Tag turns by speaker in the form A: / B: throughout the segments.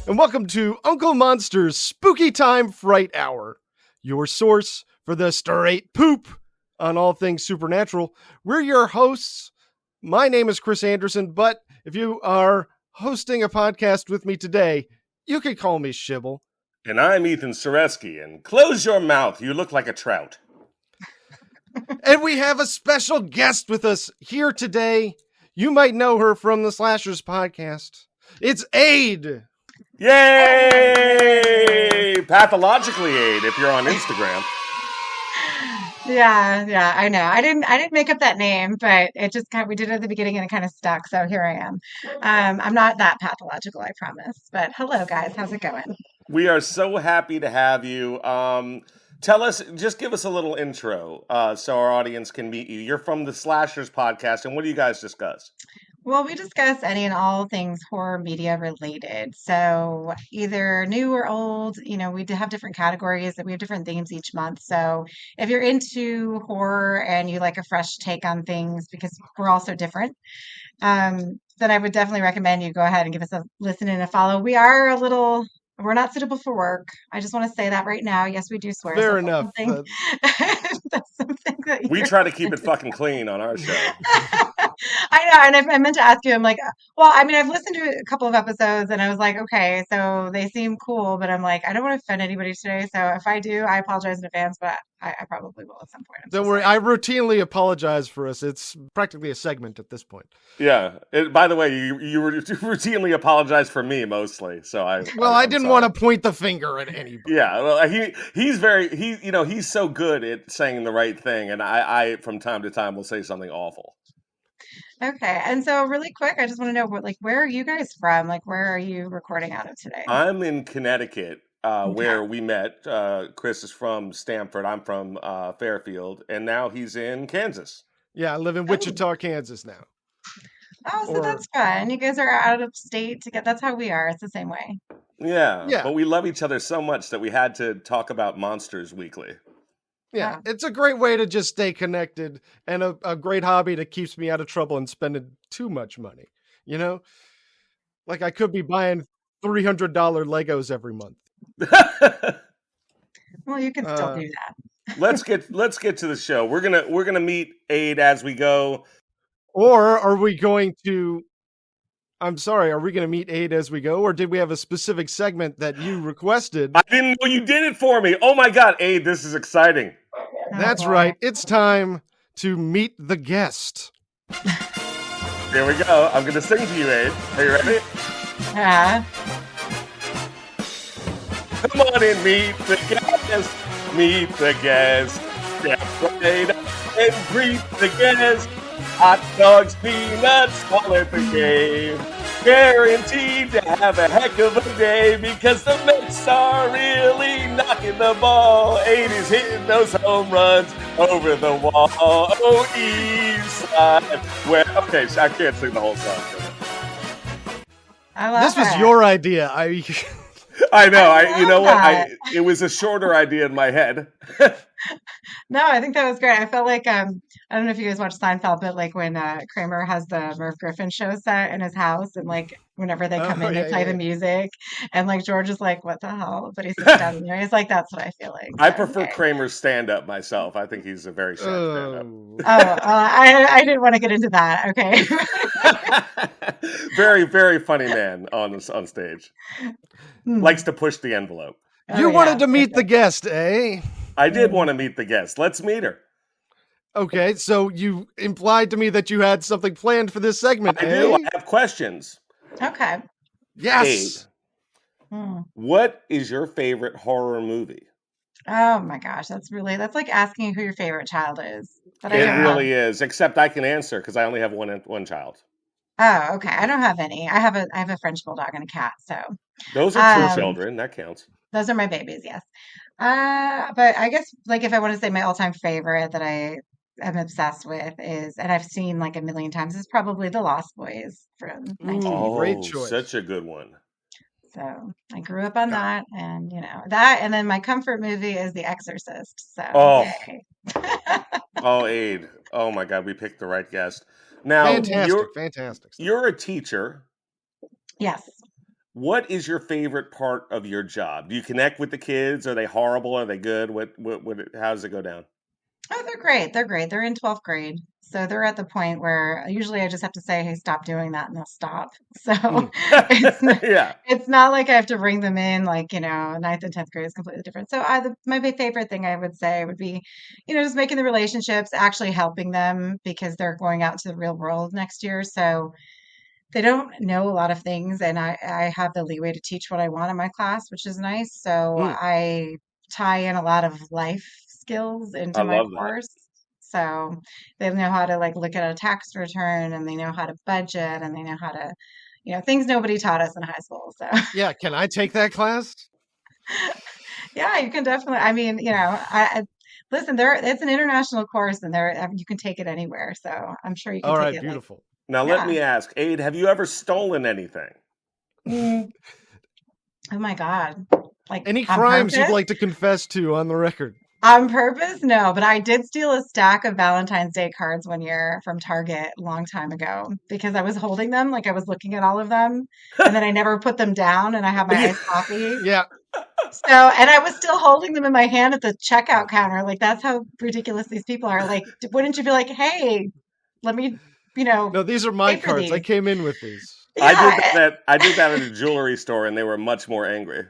A: and welcome to Uncle Monster's Spooky Time Fright Hour, your source for the straight poop on all things supernatural. We're your hosts. My name is Chris Anderson, but if you are hosting a podcast with me today, you can call me Shibble.
B: And I'm Ethan Soreski, and close your mouth, you look like a trout.
A: And we have a special guest with us here today. You might know her from the Slashers podcast. It's Aid.
B: Yay! Pathologically Aid if you're on Instagram.
C: Yeah, I know. I didn't make up that name, but it just we did it at the beginning and it kind of stuck. So here I am. I'm not that pathological, I promise. But hello, guys. How's it going?
B: We are so happy to have you. Just give us a little intro so our audience can meet you. You're from the Slashers podcast, and what do you guys discuss?
C: Well, we discuss any and all things horror media related. So either new or old, we do have different categories and we have different themes each month. So if you're into horror and you like a fresh take on things, because we're all so different, then I would definitely recommend you go ahead and give us a listen and a follow. We're not suitable for work. I just want to say that right now. Yes, we do swear.
A: Fair enough.
C: That's something that
B: we try to keep it fucking clean on our show.
C: I know, and I meant to ask you. I'm like, well, I mean, I've listened to a couple of episodes, and I was like, okay, so they seem cool, but I'm like, I don't want to offend anybody today. So if I do, I apologize in advance, but I probably will at some point.
A: Don't worry, I routinely apologize for us. It's practically a segment at this point.
B: Yeah. By the way, you routinely apologize for me mostly. So I
A: didn't want to point the finger at anybody.
B: Yeah. Well, he's so good at saying the right thing, and I from time to time will say something awful.
C: Okay, and so really quick, I just want to know where are you guys from? Like, where are you recording out of today?
B: I'm in Connecticut. Where we met. Chris is from Stamford. I'm from Fairfield, and now he's in Kansas.
A: Yeah, I live in Wichita, Kansas now.
C: Oh, so that's fun. You guys are out of state together. That's how we are. It's the same way.
B: Yeah, but we love each other so much that we had to talk about monsters weekly.
A: Yeah, it's a great way to just stay connected, and a great hobby that keeps me out of trouble and spending too much money. Like I could be buying $300 Legos every month.
C: Well, you can still do that.
B: let's get to the show. We're gonna meet Aid as we go.
A: Or are we going to? I'm sorry. Are we going to meet Aid as we go, or did we have a specific segment that you requested?
B: I didn't know you did it for me. Oh my God, Aid! This is exciting.
A: That's right. It's time to meet the guest.
B: Here we go. I'm gonna sing to you, Aid. Are you ready?
C: Yeah.
B: Come on and meet the guest. Meet the guest. Step right up and greet the guest. Hot dogs, peanuts, all at the game. Guaranteed to have a heck of a day because the Mets are really knocking the ball. Aid is hitting those home runs over the wall. Oh, East Side. Okay, so I can't sing the whole song.
C: I love
A: this was your idea. I
B: know. You know what? It was a shorter idea in my head.
C: No, I think that was great. I felt like I don't know if you guys watch Seinfeld, but like when Kramer has the Merv Griffin show set in his house, and like whenever they come in, they play the music, and like George is like, "What the hell?" But he's down there. He's like, "That's what I feel like." So,
B: I prefer Kramer's stand-up myself. I think he's a very sharp stand-up.
C: I didn't want to get into that. Okay.
B: Very, very funny man on stage. Likes to push the envelope.
A: You wanted to meet the guest, eh?
B: I did want to meet the guest. Let's meet her.
A: Okay, so you implied to me that you had something planned for this segment,
B: I do. I have questions.
C: Okay.
A: Yes.
B: What is your favorite horror movie?
C: Oh my gosh, that's like asking who your favorite child is.
B: But it really is, except I can answer because I only have one child.
C: Oh, okay. I don't have any. I have a French bulldog and a cat, so
B: those are two children. That counts.
C: Those are my babies, yes. But I guess like if I want to say my all-time favorite that I am obsessed with is, and I've seen like a million times, is probably The Lost Boys from 1980.
A: Great choice.
B: Such a good one.
C: So I grew up on that, and that, and then my comfort movie is The Exorcist. So
B: Aid. Oh my God, we picked the right guest. Now
A: fantastic.
B: You're a teacher.
C: Yes.
B: What is your favorite part of your job? Do you connect with the kids? Are they horrible? Are they good? How does it go down?
C: Oh, they're great. They're great. They're in 12th grade. So they're at the point where usually I just have to say, hey, stop doing that, and they'll stop. So
A: Mm.
C: it's not,
B: Yeah.
C: it's not like I have to bring them in like, ninth and 10th grade is completely different. So my favorite thing I would say would be, just making the relationships, actually helping them because they're going out to the real world next year. So they don't know a lot of things, and I have the leeway to teach what I want in my class, which is nice. So
A: Mm.
C: I tie in a lot of life skills
B: I
C: into my
B: love that.
C: course. So they know how to like look at a tax return, and they know how to budget, and they know how to, things nobody taught us in high school. So
A: Yeah, can I take that class?
C: yeah, you can definitely. I mean, listen, it's an international course, and you can take it anywhere. So I'm sure you can
A: All
C: take
A: right,
C: it like,
A: beautiful.
B: Now let
C: yeah.
B: me ask, Aid, have you ever stolen anything?
C: Mm, oh my God. Like
A: Any
C: on
A: crimes you'd
C: purpose?
A: like to confess to on the record?
C: On purpose? No, but I did steal a stack of Valentine's Day cards one year from Target a long time ago because I was holding them, like I was looking at all of them, and then I never put them down and I had my
B: Yeah.
C: iced coffee.
A: Yeah.
C: So, and I was still holding them in my hand at the checkout counter. Like that's how ridiculous these people are. Like, wouldn't you be like, "Hey, let me,
A: No, these are my
C: pay for
A: cards. I
C: these."
A: came in with these.
C: Yeah.
B: I did that at a jewelry store, and they were much more angry.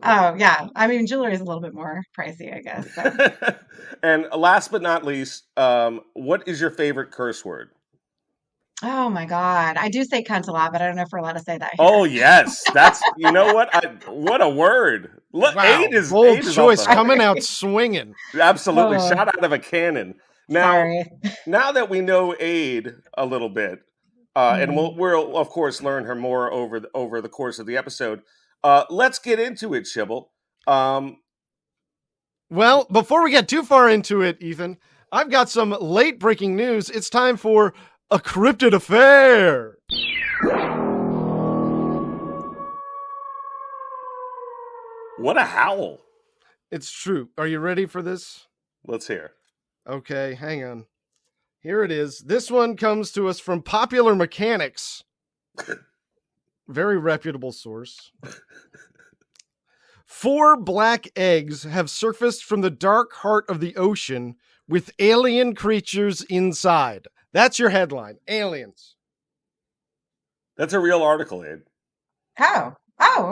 C: Oh, yeah. I mean, jewelry is a little bit more pricey, I guess. So.
B: And last but not least, what is your favorite curse word?
C: Oh my God. I do say cunt a lot, but I don't know if we're allowed to say that
B: Oh
C: here.
B: yes, what a word. Look,
A: Wow,
B: Aid
A: bold
B: is off
A: choice
B: the hook.
A: coming out swinging.
B: Absolutely,
C: Oh,
B: shot out of a cannon. Now,
C: sorry.
B: now that we know Aid a little bit, and
C: Hmm.
B: we'll of course learn her more over the course of the episode. Let's get into it, Shibble. Um,
A: Well, before we get too far into it, Ethan, I've got some late breaking news. It's time for a cryptid affair.
B: what a howl!
A: It's true. Are you ready for this?
B: Let's hear.
A: Okay, hang on. Here it is. This one comes to us from Popular Mechanics. Very reputable source. 4 black eggs have surfaced from the dark heart of the ocean with alien creatures inside. That's your headline. Aliens.
B: That's a real article, Aid.
C: Oh,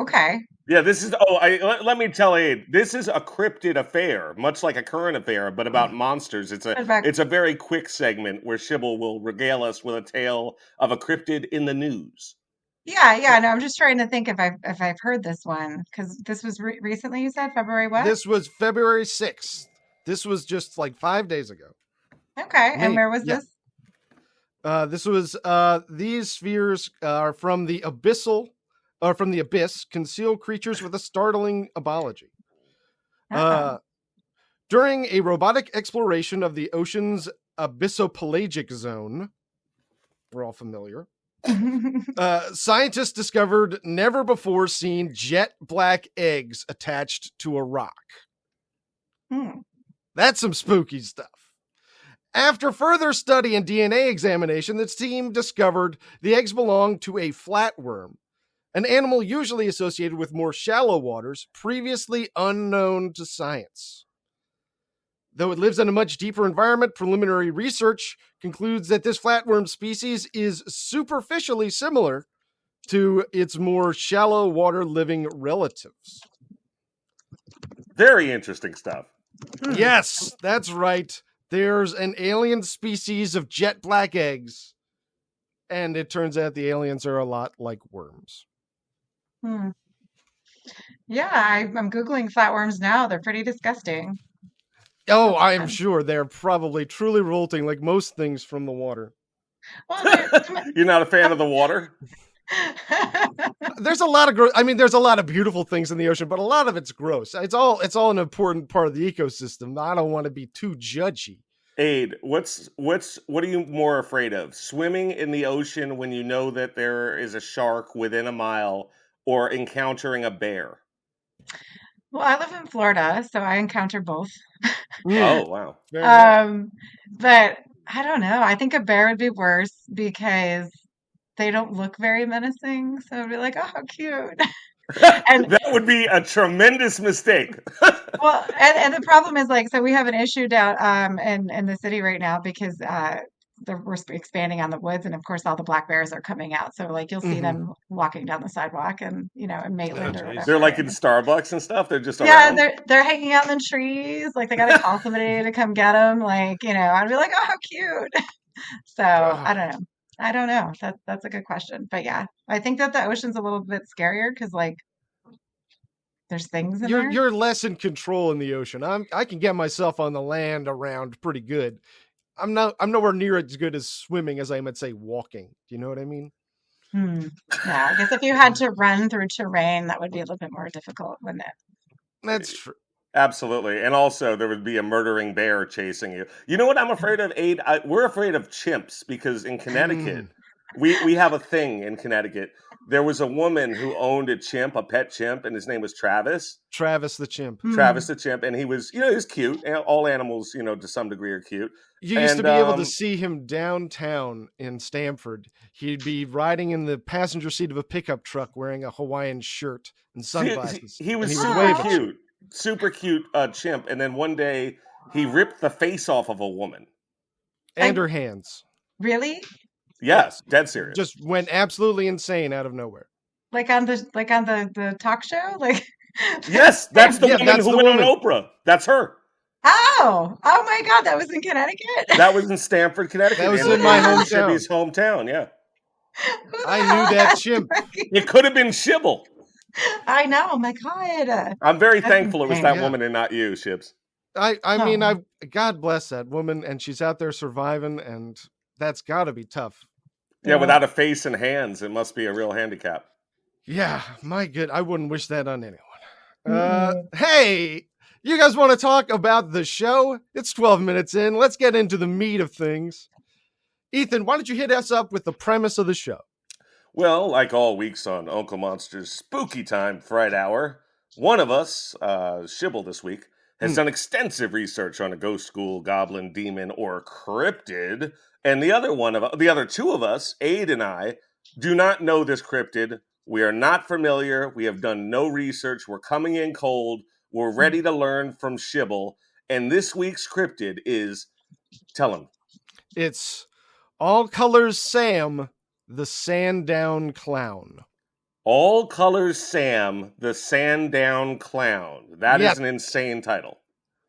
C: okay.
B: Yeah, this is. Oh, let me tell Aid. This is a cryptid affair, much like a current affair, but about monsters.
C: What about,
B: It's a very quick segment where Shibble will regale us with a tale of a cryptid in the news.
C: yeah. No, I'm just trying to think if I've heard this one because this was recently. You said February what?
A: This was February 6th. This was just like 5 days ago.
C: Okay, and
A: Maybe.
C: where was
A: Yeah.
C: this?
A: This was these spheres are from the abyss, conceal creatures with a startling abology.
C: Oh.
A: During a robotic exploration of the ocean's abyssopelagic zone, we're all familiar, scientists discovered never before seen jet black eggs attached to a rock.
C: Hmm.
A: That's some spooky stuff. After further study and DNA examination, the team discovered the eggs belonged to a flatworm, an animal usually associated with more shallow waters, previously unknown to science. Though it lives in a much deeper environment, preliminary research concludes that this flatworm species is superficially similar to its more shallow water living relatives.
B: Very interesting stuff.
A: Yes, that's right. There's an alien species of jet black eggs, and it turns out the aliens are a lot like worms.
C: Hmm. Yeah, I'm Googling flatworms now. They're pretty disgusting.
A: Oh,
C: That's
A: I am
C: fun.
A: sure they're probably truly revolting, like most things from the water.
C: Well,
B: You're not a fan of the water?
A: There's a lot of there's a lot of beautiful things in the ocean, but a lot of it's gross. It's all an important part of the ecosystem. I don't want to be too judgy.
B: Aid, what are you more afraid of? Swimming in the ocean when you know that there is a shark within a mile, or encountering a bear?
C: well, I live in Florida, so I encounter both.
B: Oh, wow.
A: Very nice.
C: But I don't know. I think a bear would be worse because they don't look very menacing. So I'd be like, oh, how cute. And
B: That would be a tremendous mistake.
C: well, and the problem is like, so we have an issue down in the city right now because we're expanding on the woods, and of course all the black bears are coming out. So like you'll see
A: Mhm.
C: them walking down the sidewalk, and in Maitland or
A: jeez.
B: They're
C: whatever.
B: like in Starbucks and stuff. They're just
C: Yeah,
B: around.
C: they're hanging out in the trees. Like they gotta call somebody to come get them. Like I'd be like, oh, how cute. So I
A: Ah,
C: don't know. I don't know. That's a good question. But yeah, I think that the ocean's a little bit scarier because like there's things in there.
A: you're less in control in the ocean. I can get myself on the land around pretty good. I'm nowhere near as good as swimming as I might say walking. Do you know what I mean?
C: Hmm. Yeah, I guess if you had to run through terrain, that would be a little bit more difficult, wouldn't it?
A: That's true.
B: Absolutely. And also, there would be a murdering bear chasing you. You know what I'm afraid of, Aid? We're afraid of chimps because in Connecticut, we have a thing in Connecticut. There was a woman who owned a chimp, a pet chimp, and his name was Travis.
A: Travis the chimp.
C: Hmm.
B: Travis the chimp. And he was cute. All animals, to some degree are cute.
A: You used to
B: And
A: be able to see him downtown in Stamford. He'd be riding in the passenger seat of a pickup truck wearing a Hawaiian shirt and sunglasses.
B: he was
A: and he would
B: super
A: wave at you.
B: cute. Super cute chimp. And then one day, he ripped the face off of a woman.
A: And her hands.
C: Really?
B: Yes, dead serious.
A: Just went absolutely insane out of nowhere.
C: Like on the talk show? Like
B: Yes, that's the woman
A: that's
B: who
A: the
B: went
A: woman.
B: on Oprah. That's her.
C: Oh my God, that was in Connecticut.
B: That was in Stamford, Connecticut.
A: That was
B: in
A: in my
B: Ann
A: hometown.
B: Shibby's hometown, yeah.
C: Who the
A: I
C: hell
A: knew that
C: has
A: chimp.
B: It could have been Shibble.
C: I know. Oh my God.
B: I'm very
C: That's
B: thankful it was
C: insane.
B: that woman and not you, Shibs.
A: I mean,
C: Oh.
A: God bless that woman, and she's out there surviving, and that's got to be tough.
B: Yeah, without a face and hands, it must be a real handicap.
A: Yeah, my good. I wouldn't wish that on anyone.
C: Mm-mm.
A: Hey, you guys want to talk about the show? It's 12 minutes in. Let's get into the meat of things. Ethan, why don't you hit us up with the premise of the show?
B: Well, like all weeks on Uncle Monster's Spooky Time Fright Hour, one of us, Shibble this week, has done extensive research on a ghost school, goblin, demon, or cryptid, and the other two of us, Aid and I, do not know this cryptid. We are not familiar. We have done no research. We're coming in cold. We're ready to learn from Shibble. And this week's cryptid is, tell him.
A: It's All Colors Sam, the Sandown Clown.
B: All Colors Sam, the Sandown Clown. That
A: Yep.
B: is an insane title.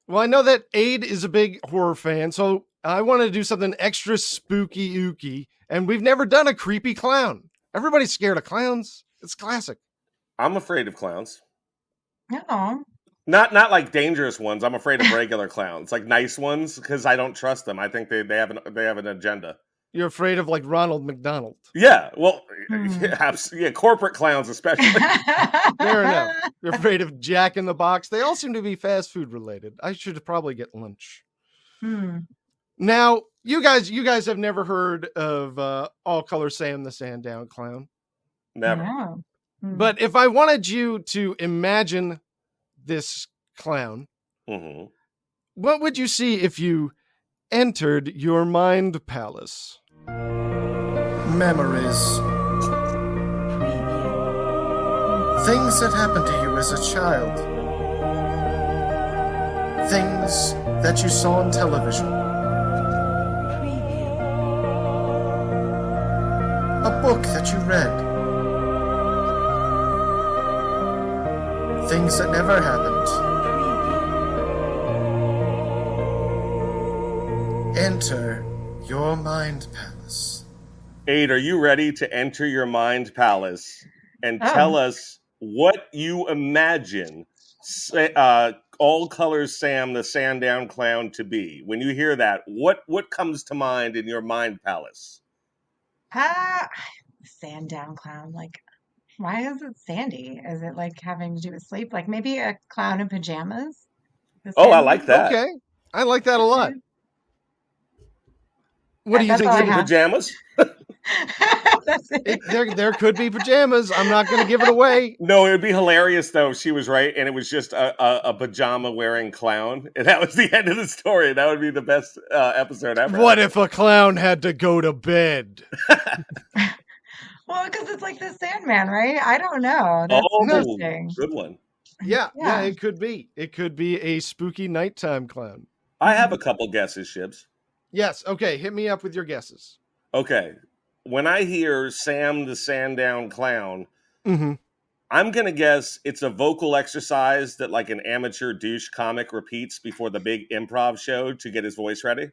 A: Well, I know that Aid is a big horror fan, so I wanted to do something extra spooky ooky, and we've never done a creepy clown. Everybody's scared of clowns. It's classic.
B: I'm afraid of clowns.
C: No.
B: Not like dangerous ones. I'm afraid of regular clowns, like nice ones, because I don't trust them. I think they have an agenda.
A: You're afraid of like Ronald McDonald.
B: Yeah, well,
C: Hmm.
B: yeah, corporate clowns especially.
A: Fair enough. You're afraid of Jack in the Box. They all seem to be fast food related. I should probably get lunch.
C: Hmm.
A: Now, you guys have never heard of All Color Sam the Sandown Clown.
B: Never.
C: No. Hmm.
A: But if I wanted you to imagine this clown,
B: hmm
A: what would you see if you entered your mind palace?
D: Memories. Things that happened to you as a child. Things that you saw on television. A book that you read. Things that never happened. Enter your mind palace.
B: Aid, are you ready to enter your mind palace and
C: Oh.
B: tell us what you imagine All Colors Sam the Sandown Clown to be? When you hear that, what comes to mind in your mind palace?
C: Sandown clown. Like, why is it sandy? Is it like having to do with sleep? Like maybe a clown in pajamas? The
B: Oh, I
C: Sandown?
B: like that.
A: Okay. I like that a lot. What do you
C: That's
A: think?
C: all I
B: In
C: have.
B: pajamas?
C: That's it.
A: There could be pajamas. I'm not going to give it away.
B: No, it would be hilarious though if she was right and it was just a pajama wearing clown, and that was the end of the story. That would be the best episode ever.
A: What if a clown had to go to bed?
C: Well, because it's like the Sandman, right? I don't know. That's
B: Oh,
C: interesting.
B: good one.
A: Yeah,
C: Yeah.
A: it could be. It could be a spooky nighttime clown.
B: I have a couple guesses, Shibs.
A: Yes. Okay. Hit me up with your guesses.
B: Okay. When I hear Sam the Sandown Clown,
A: Mm-hmm.
B: I'm going to guess it's a vocal exercise that like an amateur douche comic repeats before the big improv show to get his voice ready.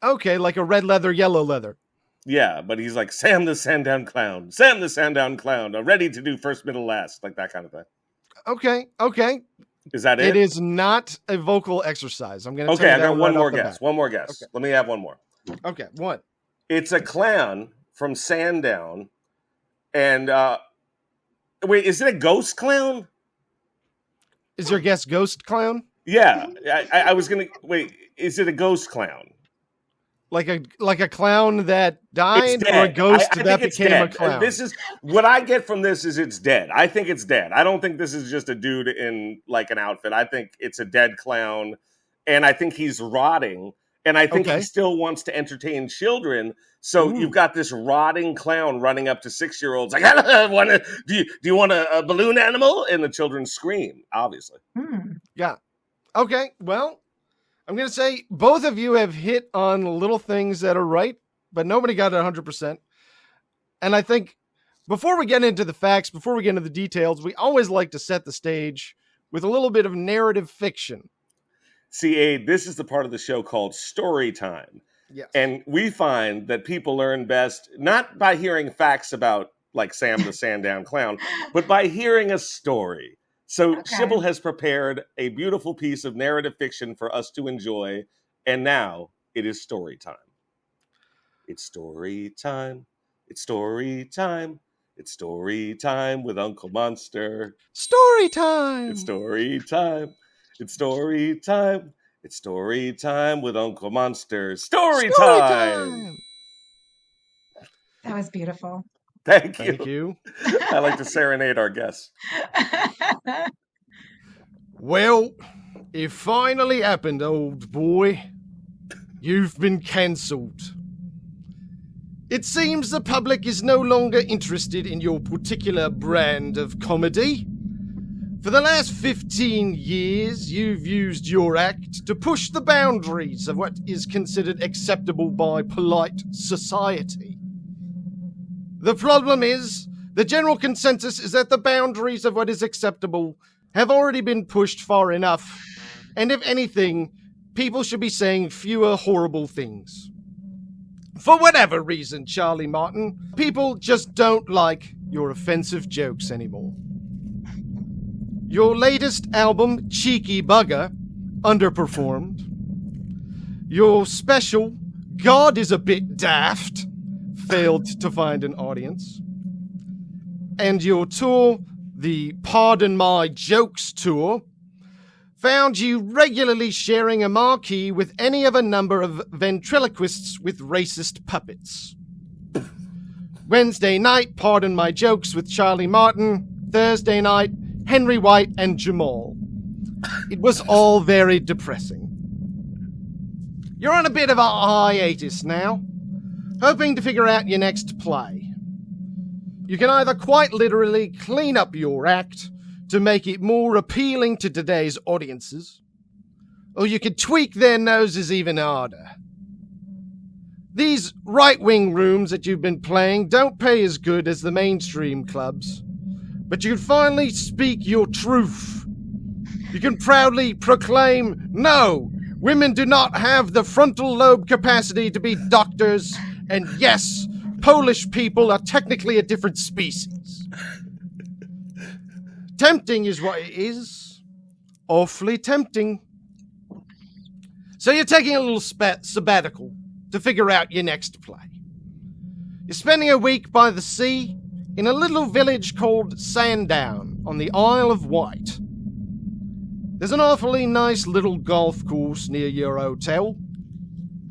A: Okay, like a red leather, yellow leather.
B: Yeah, but he's like, Sam the Sandown Clown, Sam the Sandown Clown, ready to do first, middle, last, like that kind of thing.
A: Okay.
B: Is that it?
A: It is not a vocal exercise. I'm going to
B: Okay,
A: tell you
B: I
A: that
B: got one
A: right
B: more
A: off the
B: guess.
A: bat.
B: One more guess.
A: Okay.
B: Let me have one more.
A: Okay, one.
B: It's a clown from Sandown. And wait, is it a ghost clown?
A: Is your guess ghost clown?
B: Yeah, I was gonna wait. Is it a ghost clown?
A: Like a clown that
B: It's
A: died,
B: dead.
A: or a ghost
B: I
A: that
B: think it's
A: became
B: dead.
A: a clown?
B: This is what I get from this. Is it's dead. I think it's dead. I don't think this is just a dude in like an outfit. I think it's a dead clown, and I think he's rotting. And I think
A: Okay.
B: he still wants to entertain children. So
A: Ooh.
B: you've got this rotting clown running up to 6-year-olds like, do you want a balloon animal? And the children scream, obviously.
A: Yeah. Okay. Well, I'm going to say both of you have hit on little things that are right, but nobody got it 100%. And I think before we get into the facts, before we get into the details, we always like to set the stage with a little bit of narrative fiction.
B: See, Abe, this is the part of the show called Story Time.
A: Yes.
B: And we find that people learn best not by hearing facts about like Sam the Sandown Clown, but by hearing a story. So
C: Okay.
B: Sybil has prepared a beautiful piece of narrative fiction for us to enjoy. And now it is story time. It's story time. It's story time. It's story time with Uncle Monster.
A: Story time.
B: It's story time. It's story time. It's story time with Uncle Monster. Story time.
C: That was beautiful.
B: Thank you.
A: Thank you.
B: I like to serenade our guests.
A: Well, it finally happened, old boy. You've been cancelled. It seems the public is no longer interested in your particular brand of comedy. For the last 15 years, you've used your act to push the boundaries of what is considered acceptable by polite society. The problem is, the general consensus is that the boundaries of what is acceptable have already been pushed far enough, and if anything, people should be saying fewer horrible things. For whatever reason, Charlie Martin, people just don't like your offensive jokes anymore. Your latest album, Cheeky Bugger, underperformed. Your special, God is a Bit Daft, failed to find an audience. And your tour, the Pardon My Jokes tour, found you regularly sharing a marquee with any of a number of ventriloquists with racist puppets. Wednesday night, Pardon My Jokes with Charlie Martin. Thursday night, Henry White and Jamal. It was all very depressing. You're on a bit of a hiatus now, hoping to figure out your next play. You can either quite literally clean up your act to make it more appealing to today's audiences, or you could tweak their noses even harder. These right-wing rooms that you've been playing don't pay as good as the mainstream clubs, but you can finally speak your truth. You can proudly proclaim, no, women do not have the frontal lobe capacity to be doctors, and yes, Polish people are technically a different species. Tempting is what it is. Awfully tempting. So you're taking a little sabbatical to figure out your next play. You're spending a week by the sea in a little village called Sandown on the Isle of Wight. There's an awfully nice little golf course near your hotel,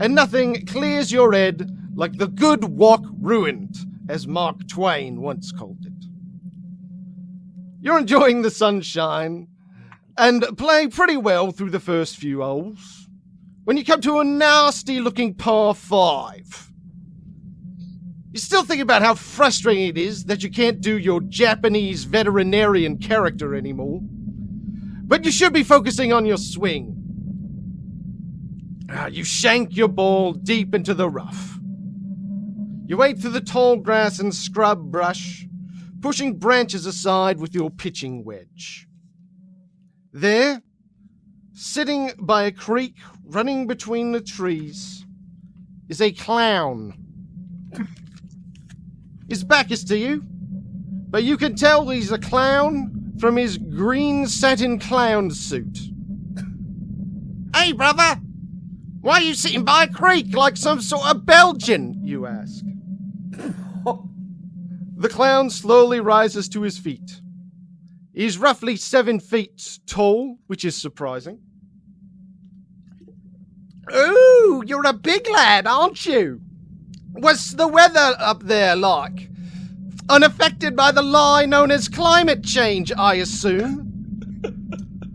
A: and nothing clears your head like the good walk ruined, as Mark Twain once called it. You're enjoying the sunshine and playing pretty well through the first few holes when you come to a nasty-looking par 5. You still think about how frustrating it is that you can't do your Japanese veterinarian character anymore. But you should be focusing on your swing. You shank your ball deep into the rough. You wade through the tall grass and scrub brush, pushing branches aside with your pitching wedge. There, sitting by a creek running between the trees, is a clown. His back is to you, but you can tell he's a clown from his green satin clown suit. Hey, brother! Why are you sitting by a creek like some sort of Belgian, you ask? The clown slowly rises to his feet. He's roughly 7 feet tall, which is surprising. Ooh, you're a big lad, aren't you? What's the weather up there like? Unaffected by the lie known as climate change, I assume?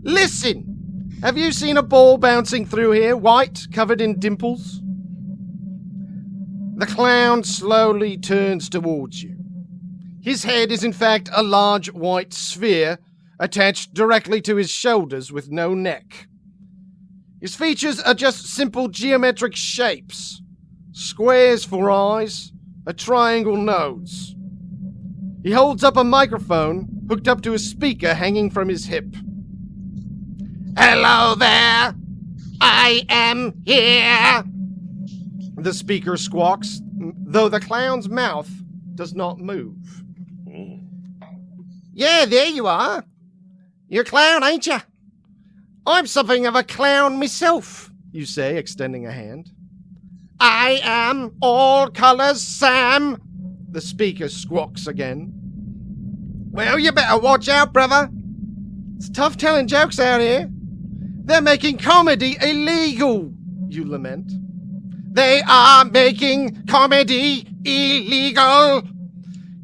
A: Listen, have you seen a ball bouncing through here, white, covered in dimples? The clown slowly turns towards you. His head is in fact a large white sphere attached directly to his shoulders with no neck. His features are just simple geometric shapes. Squares for eyes, a triangle nose. He holds up a microphone hooked up to a speaker hanging from his hip. Hello there! I am here! The speaker squawks, though the clown's mouth does not move. Yeah, there you are. You're a clown, ain't you? I'm something of a clown myself, you say, extending a hand. I am all colors Sam, the speaker squawks again. Well, you better watch out, brother. It's tough telling jokes out here. They're making comedy illegal, you lament. They are making comedy illegal.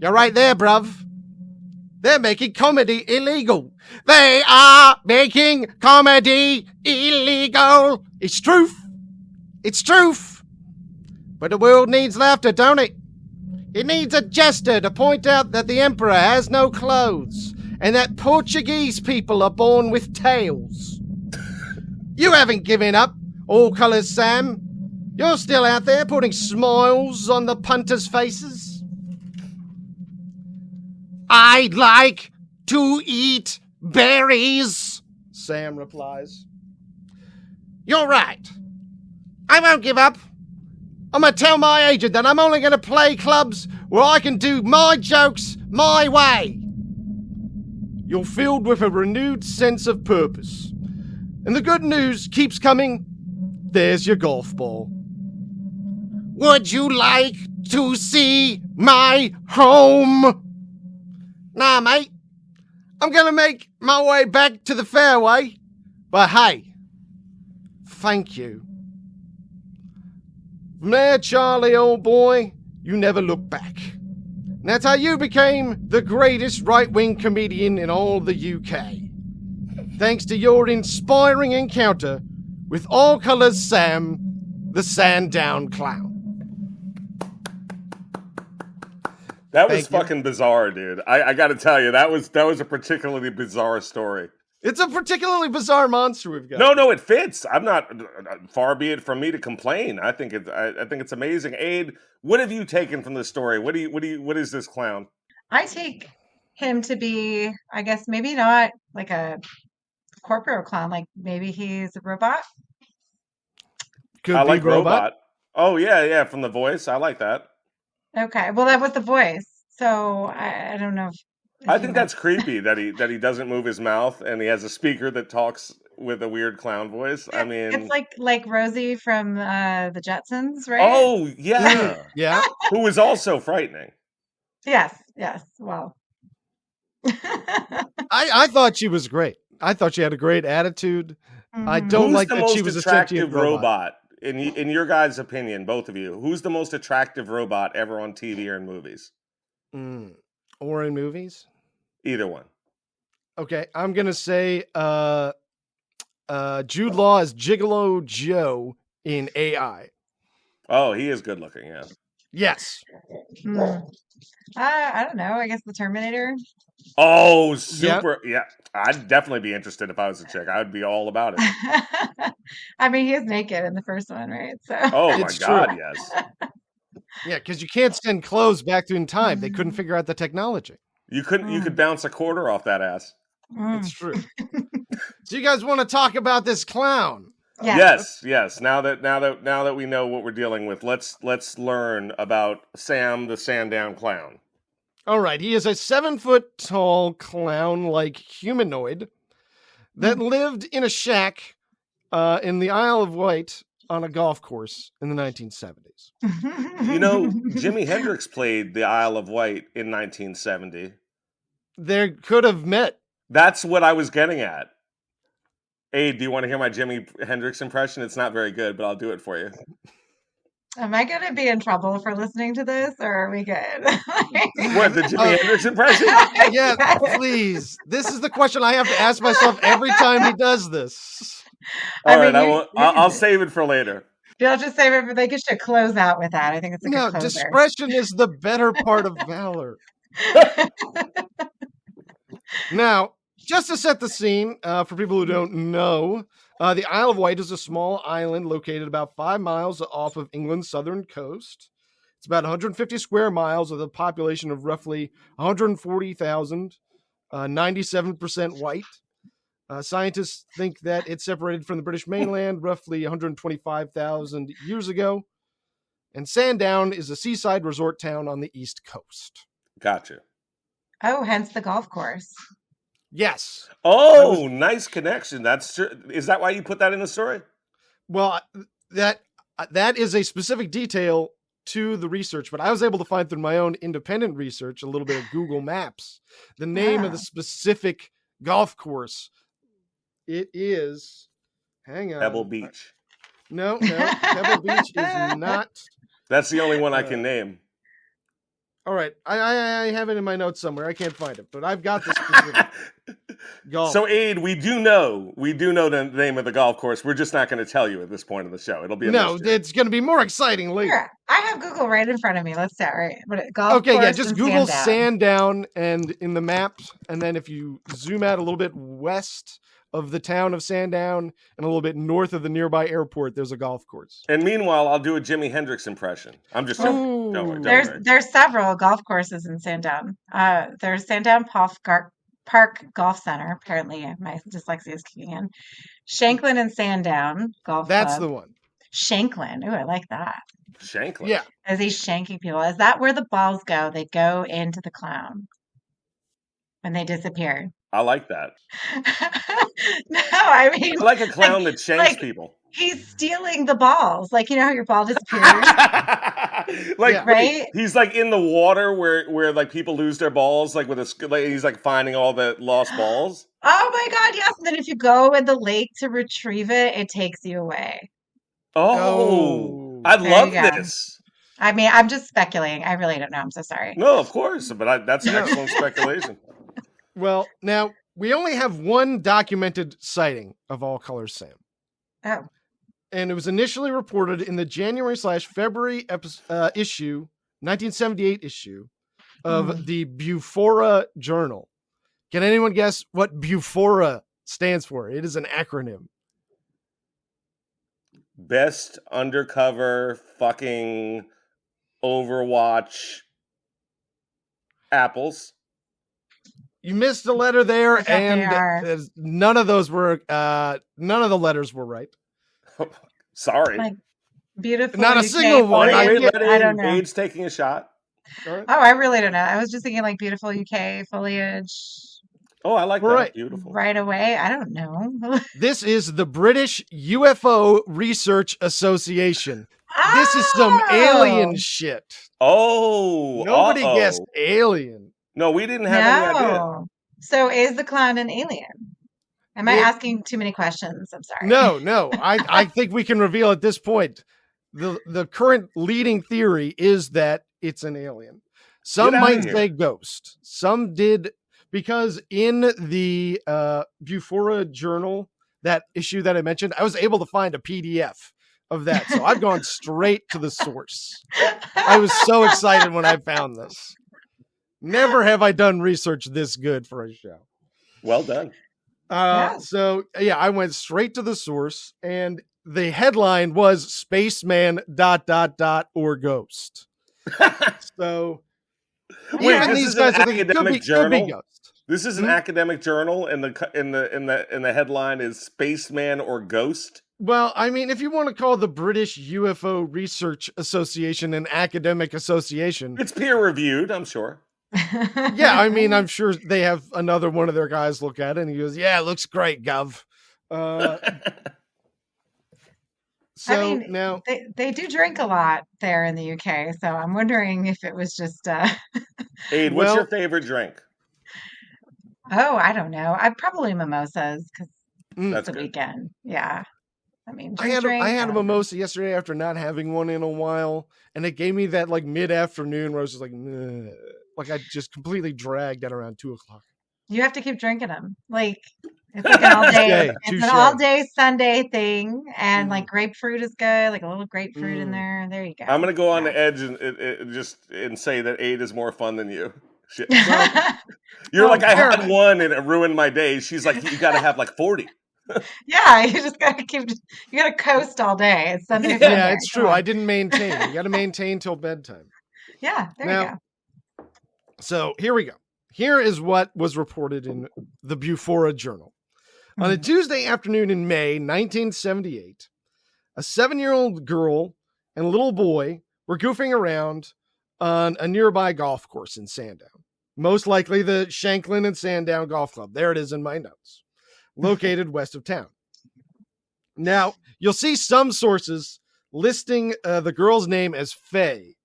A: You're right there, bruv. They're making comedy illegal. They are making comedy illegal. It's truth. It's truth. But the world needs laughter, don't it? It needs a jester to point out that the emperor has no clothes and that Portuguese people are born with tails. You haven't given up, all colours Sam. You're still out there putting smiles on the punters' faces. I'd like to eat berries, Sam replies. You're right. I won't give up. I'm going to tell my agent that I'm only going to play clubs where I can do my jokes my way. You're filled with a renewed sense of purpose. And the good news keeps coming. There's your golf ball. Would you like to see my home? Nah, mate. I'm going to make my way back to the fairway. But hey, thank you. From there, Charlie, old boy, you never look back. And that's how you became the greatest right-wing comedian in all the UK. Thanks to your inspiring encounter with All Colours Sam, the Sandown Clown.
B: That was fucking bizarre, dude. I got to tell you, that was a particularly bizarre story.
A: It's a particularly bizarre monster we've got.
B: No, it fits. I'm not. Far be it from me to complain. I think it's amazing. Aid, what have you taken from this story? What is this clown?
C: I take him to be, I guess, maybe not like a corporate clown. Like maybe he's a robot.
A: Could
B: I
A: be
B: like robot. Oh yeah, from the voice. I like that.
C: Okay, well, that was the voice. So I don't know.
B: I think that's creepy that he doesn't move his mouth and he has a speaker that talks with a weird clown voice. I mean,
C: it's like Rosie from the Jetsons, right?
B: Oh yeah,
A: yeah.
B: Who was also frightening.
C: Yes. Well,
A: I thought she was great. I thought she had a great attitude.
C: Mm-hmm.
A: I don't
B: Who's
A: like
B: the
A: that
B: most
A: she was a
B: attractive
A: sentient robot.
B: in your guys' opinion, both of you? Who's the most attractive robot ever on TV or in movies?
A: Or in movies?
B: Either one.
A: Okay, I'm gonna say Jude Law as Gigolo Joe in AI.
B: Oh, he is good looking, yeah.
A: Yes.
C: I don't know. I guess the Terminator.
B: Oh, super. Yeah. I'd definitely be interested if I was a chick. I'd be all about it.
C: I mean, he is naked in the first one, right? So.
B: Oh, my
A: It's
B: God,
A: true.
B: yes.
A: Yeah, because you can't send clothes back in time. They couldn't figure out the technology.
B: You could bounce a quarter off that ass.
A: It's true. So you guys want to talk about this clown?
C: Yeah.
B: Yes. Now that we know what we're dealing with, let's learn about Sam the Sandown clown.
A: All right, he is a 7-foot-tall clown-like humanoid that lived in a shack in the Isle of Wight on a golf course in the 1970s.
B: You know, Jimi Hendrix played the Isle of Wight in 1970.
A: They could have met.
B: That's what I was getting at. Aid, do you want to hear my Jimi Hendrix impression? It's not very good, but I'll do it for you.
C: Am I going to be in trouble for listening to this, or are we good?
B: What, the Jimi Hendrix impression?
A: Yeah, please. This is the question I have to ask myself every time he does this.
B: All right, I'll save it for later.
C: You'll just save it for they should close out with that. I think it's a good closer.
A: Discretion is the better part of valor. Now, just to set the scene, for people who don't know, the Isle of Wight is a small island located about 5 miles off of England's southern coast. It's about 150 square miles with a population of roughly 140,000, 97% white. Scientists think that it separated from the British mainland roughly 125,000 years ago. And Sandown is a seaside resort town on the east coast.
B: Gotcha.
C: Oh, hence the golf course.
A: Yes.
B: Oh, nice connection. Is that why you put that in the story?
A: Well, that is a specific detail to the research, but I was able to find through my own independent research, a little bit of Google Maps, the name of the specific golf course. It is, hang on.
B: Pebble Beach.
A: No, Pebble Beach is not.
B: That's the only one I can name.
A: All right, I have it in my notes somewhere. I can't find it, but I've got this specific golf.
B: So, Aid, we do know the name of the golf course. We're just not going to tell you at this point in the show. It'll be a mystery.
A: It's going to be more exciting later.
C: Sure. I have Google right in front of me. Let's start right. Golf
A: okay,
C: course
A: yeah, just Google Sandown and in the map, and then if you zoom out a little bit west of the town of Sandown and a little bit north of the nearby airport, there's a golf course.
B: And meanwhile, I'll do a Jimi Hendrix impression. I'm just joking. Don't worry.
C: There's several golf courses in Sandown. There's Sandown Park Golf Center. Apparently, my dyslexia is kicking in. Shanklin and Sandown Golf
A: That's
C: Club.
A: the one.
C: Shanklin. Ooh, I like that.
B: Shanklin.
A: Yeah.
C: Is he shanking people? Is that where the balls go? They go into the clown when they disappear.
B: I like that.
C: No, I mean,
B: I like a clown that shanks people.
C: He's stealing the balls. Like, you know how your ball disappears?
B: Right? He's like in the water where like people lose their balls, like he's like finding all the lost balls.
C: Oh my God, yes. And then if you go in the lake to retrieve it, it takes you away.
B: Oh. I love this.
C: I mean, I'm just speculating. I really don't know. I'm so sorry.
B: No, of course. But that's excellent speculation.
A: Well, now, we only have one documented sighting of All Colors Sam.
C: Oh.
A: And it was initially reported in the January/February issue, 1978 issue, of the Bufora Journal. Can anyone guess what Bufora stands for? It is an acronym.
B: Best undercover fucking Overwatch apples.
A: You missed a letter there, and none of those were. None of the letters were right.
B: Sorry,
C: like beautiful.
A: Not a single one.
C: I don't know.
B: Aid's taking a shot.
C: Right. Oh, I really don't know. I was just thinking like beautiful UK foliage.
B: Oh, I like that.
A: Right.
B: Beautiful.
C: Right away. I don't know.
A: This is the British UFO Research Association. This is some alien shit.
B: Oh,
A: nobody guessed alien.
B: No, we didn't have any idea.
C: So is the clown an alien? Am I asking too many questions? I'm sorry.
A: No. I think we can reveal at this point. The current leading theory is that it's an alien. Some might say ghost. Some did, because in the Bufora Journal, that issue that I mentioned, I was able to find a PDF of that. So I've gone straight to the source. I was so excited when I found this. Never have I done research this good for a show.
B: Well done.
A: So yeah, I went straight to the source, and the headline was "Spaceman ... or Ghost." So
B: wait, this is an academic journal.
A: Ghost.
B: This is an academic journal, and the headline is "Spaceman or Ghost."
A: Well, I mean, if you want to call the British UFO Research Association an academic association,
B: it's peer reviewed, I'm sure.
A: Yeah, I mean, I'm sure they have another one of their guys look at it, and he goes, "Yeah, it looks great, Gov." So
C: I mean,
A: now
C: they do drink a lot there in the UK, so I'm wondering if it was just
B: Aid, what's your favorite drink?
C: Oh, I don't know. I probably mimosas because it's the
B: good.
C: weekend. Yeah. I mean,
A: I had a mimosa yesterday after not having one in a while, and it gave me that like mid-afternoon where I was just like I just completely dragged at around 2:00.
C: You have to keep drinking them. Like it's like an all day, it's an all day Sunday thing, and like grapefruit is good. Like a little grapefruit in there. There you go.
B: I'm gonna go on the edge and say that Aid is more fun than you. Shit. You're like, I had one and it ruined my day. She's like, you got to have like 40.
C: Yeah, you just got to you got to coast all day. It's Sunday.
A: Yeah, it's true. I didn't maintain. You got to maintain till bedtime.
C: Yeah, there you go.
A: So here we go. Here is what was reported in the Bufora Journal. On a Tuesday afternoon in May 1978, a 7-year-old girl and a little boy were goofing around on a nearby golf course in Sandown. Most likely the Shanklin and Sandown Golf Club. There it is in my notes. Located west of town. Now, you'll see some sources listing the girl's name as Faye.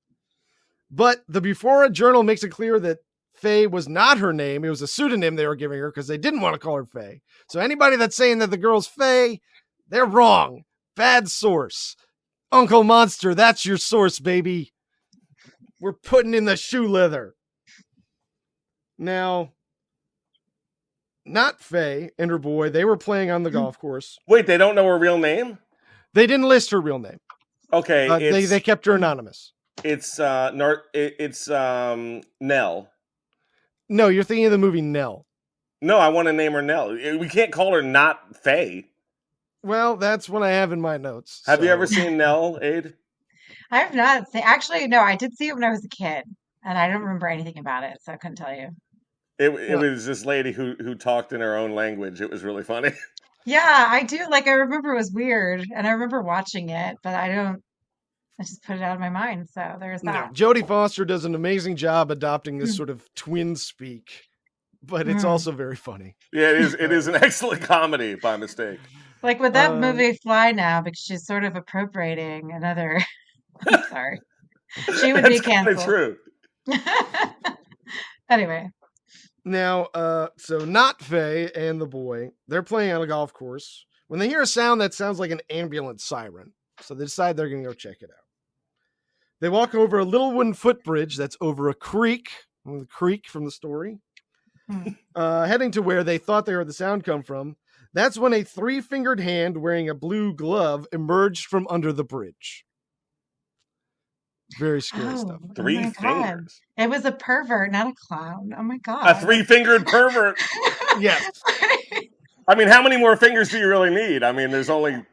A: But the Bufora Journal makes it clear that Faye was not her name. It was a pseudonym they were giving her because they didn't want to call her Faye. So anybody that's saying that the girl's Faye, they're wrong. Bad source. Uncle Monster, that's your source, baby. We're putting in the shoe leather. Now, not Faye and her boy. They were playing on the golf course.
B: Wait, they don't know her real name?
A: They didn't list her real name.
B: Okay.
A: They kept her anonymous.
B: It's Nell.
A: No, you're thinking of the movie Nell.
B: No, I want to name her Nell. We can't call her not Faye.
A: Well, that's what I have in my notes.
B: Have you ever seen Nell, Aid?
C: I have not. Actually, no, I did see it when I was a kid, and I don't remember anything about it, so I couldn't tell you.
B: It was this lady who talked in her own language. It was really funny.
C: Yeah, I do. Like, I remember it was weird, and I remember watching it, but I just put it out of my mind. So there's that.
A: No, Jodie Foster does an amazing job adopting this sort of twin speak, but it's also very funny.
B: Yeah, it is. It is an excellent comedy by mistake.
C: Like, would that movie fly now? Because she's sort of appropriating another. I'm sorry. She would be canceled.
B: That's true.
C: Anyway.
A: Now, so not Faye and the boy, they're playing on a golf course when they hear a sound that sounds like an ambulance siren. So they decide they're going to go check it out. They walk over a little wooden footbridge that's over a creek, the creek from the story, heading to where they thought they heard the sound come from. That's when a 3-fingered hand wearing a blue glove emerged from under the bridge. Very scary stuff.
B: 3 fingers.
C: It was a pervert, not a clown. Oh my God.
B: A 3-fingered pervert.
A: Yes.
B: I mean, how many more fingers do you really need? I mean, there's only...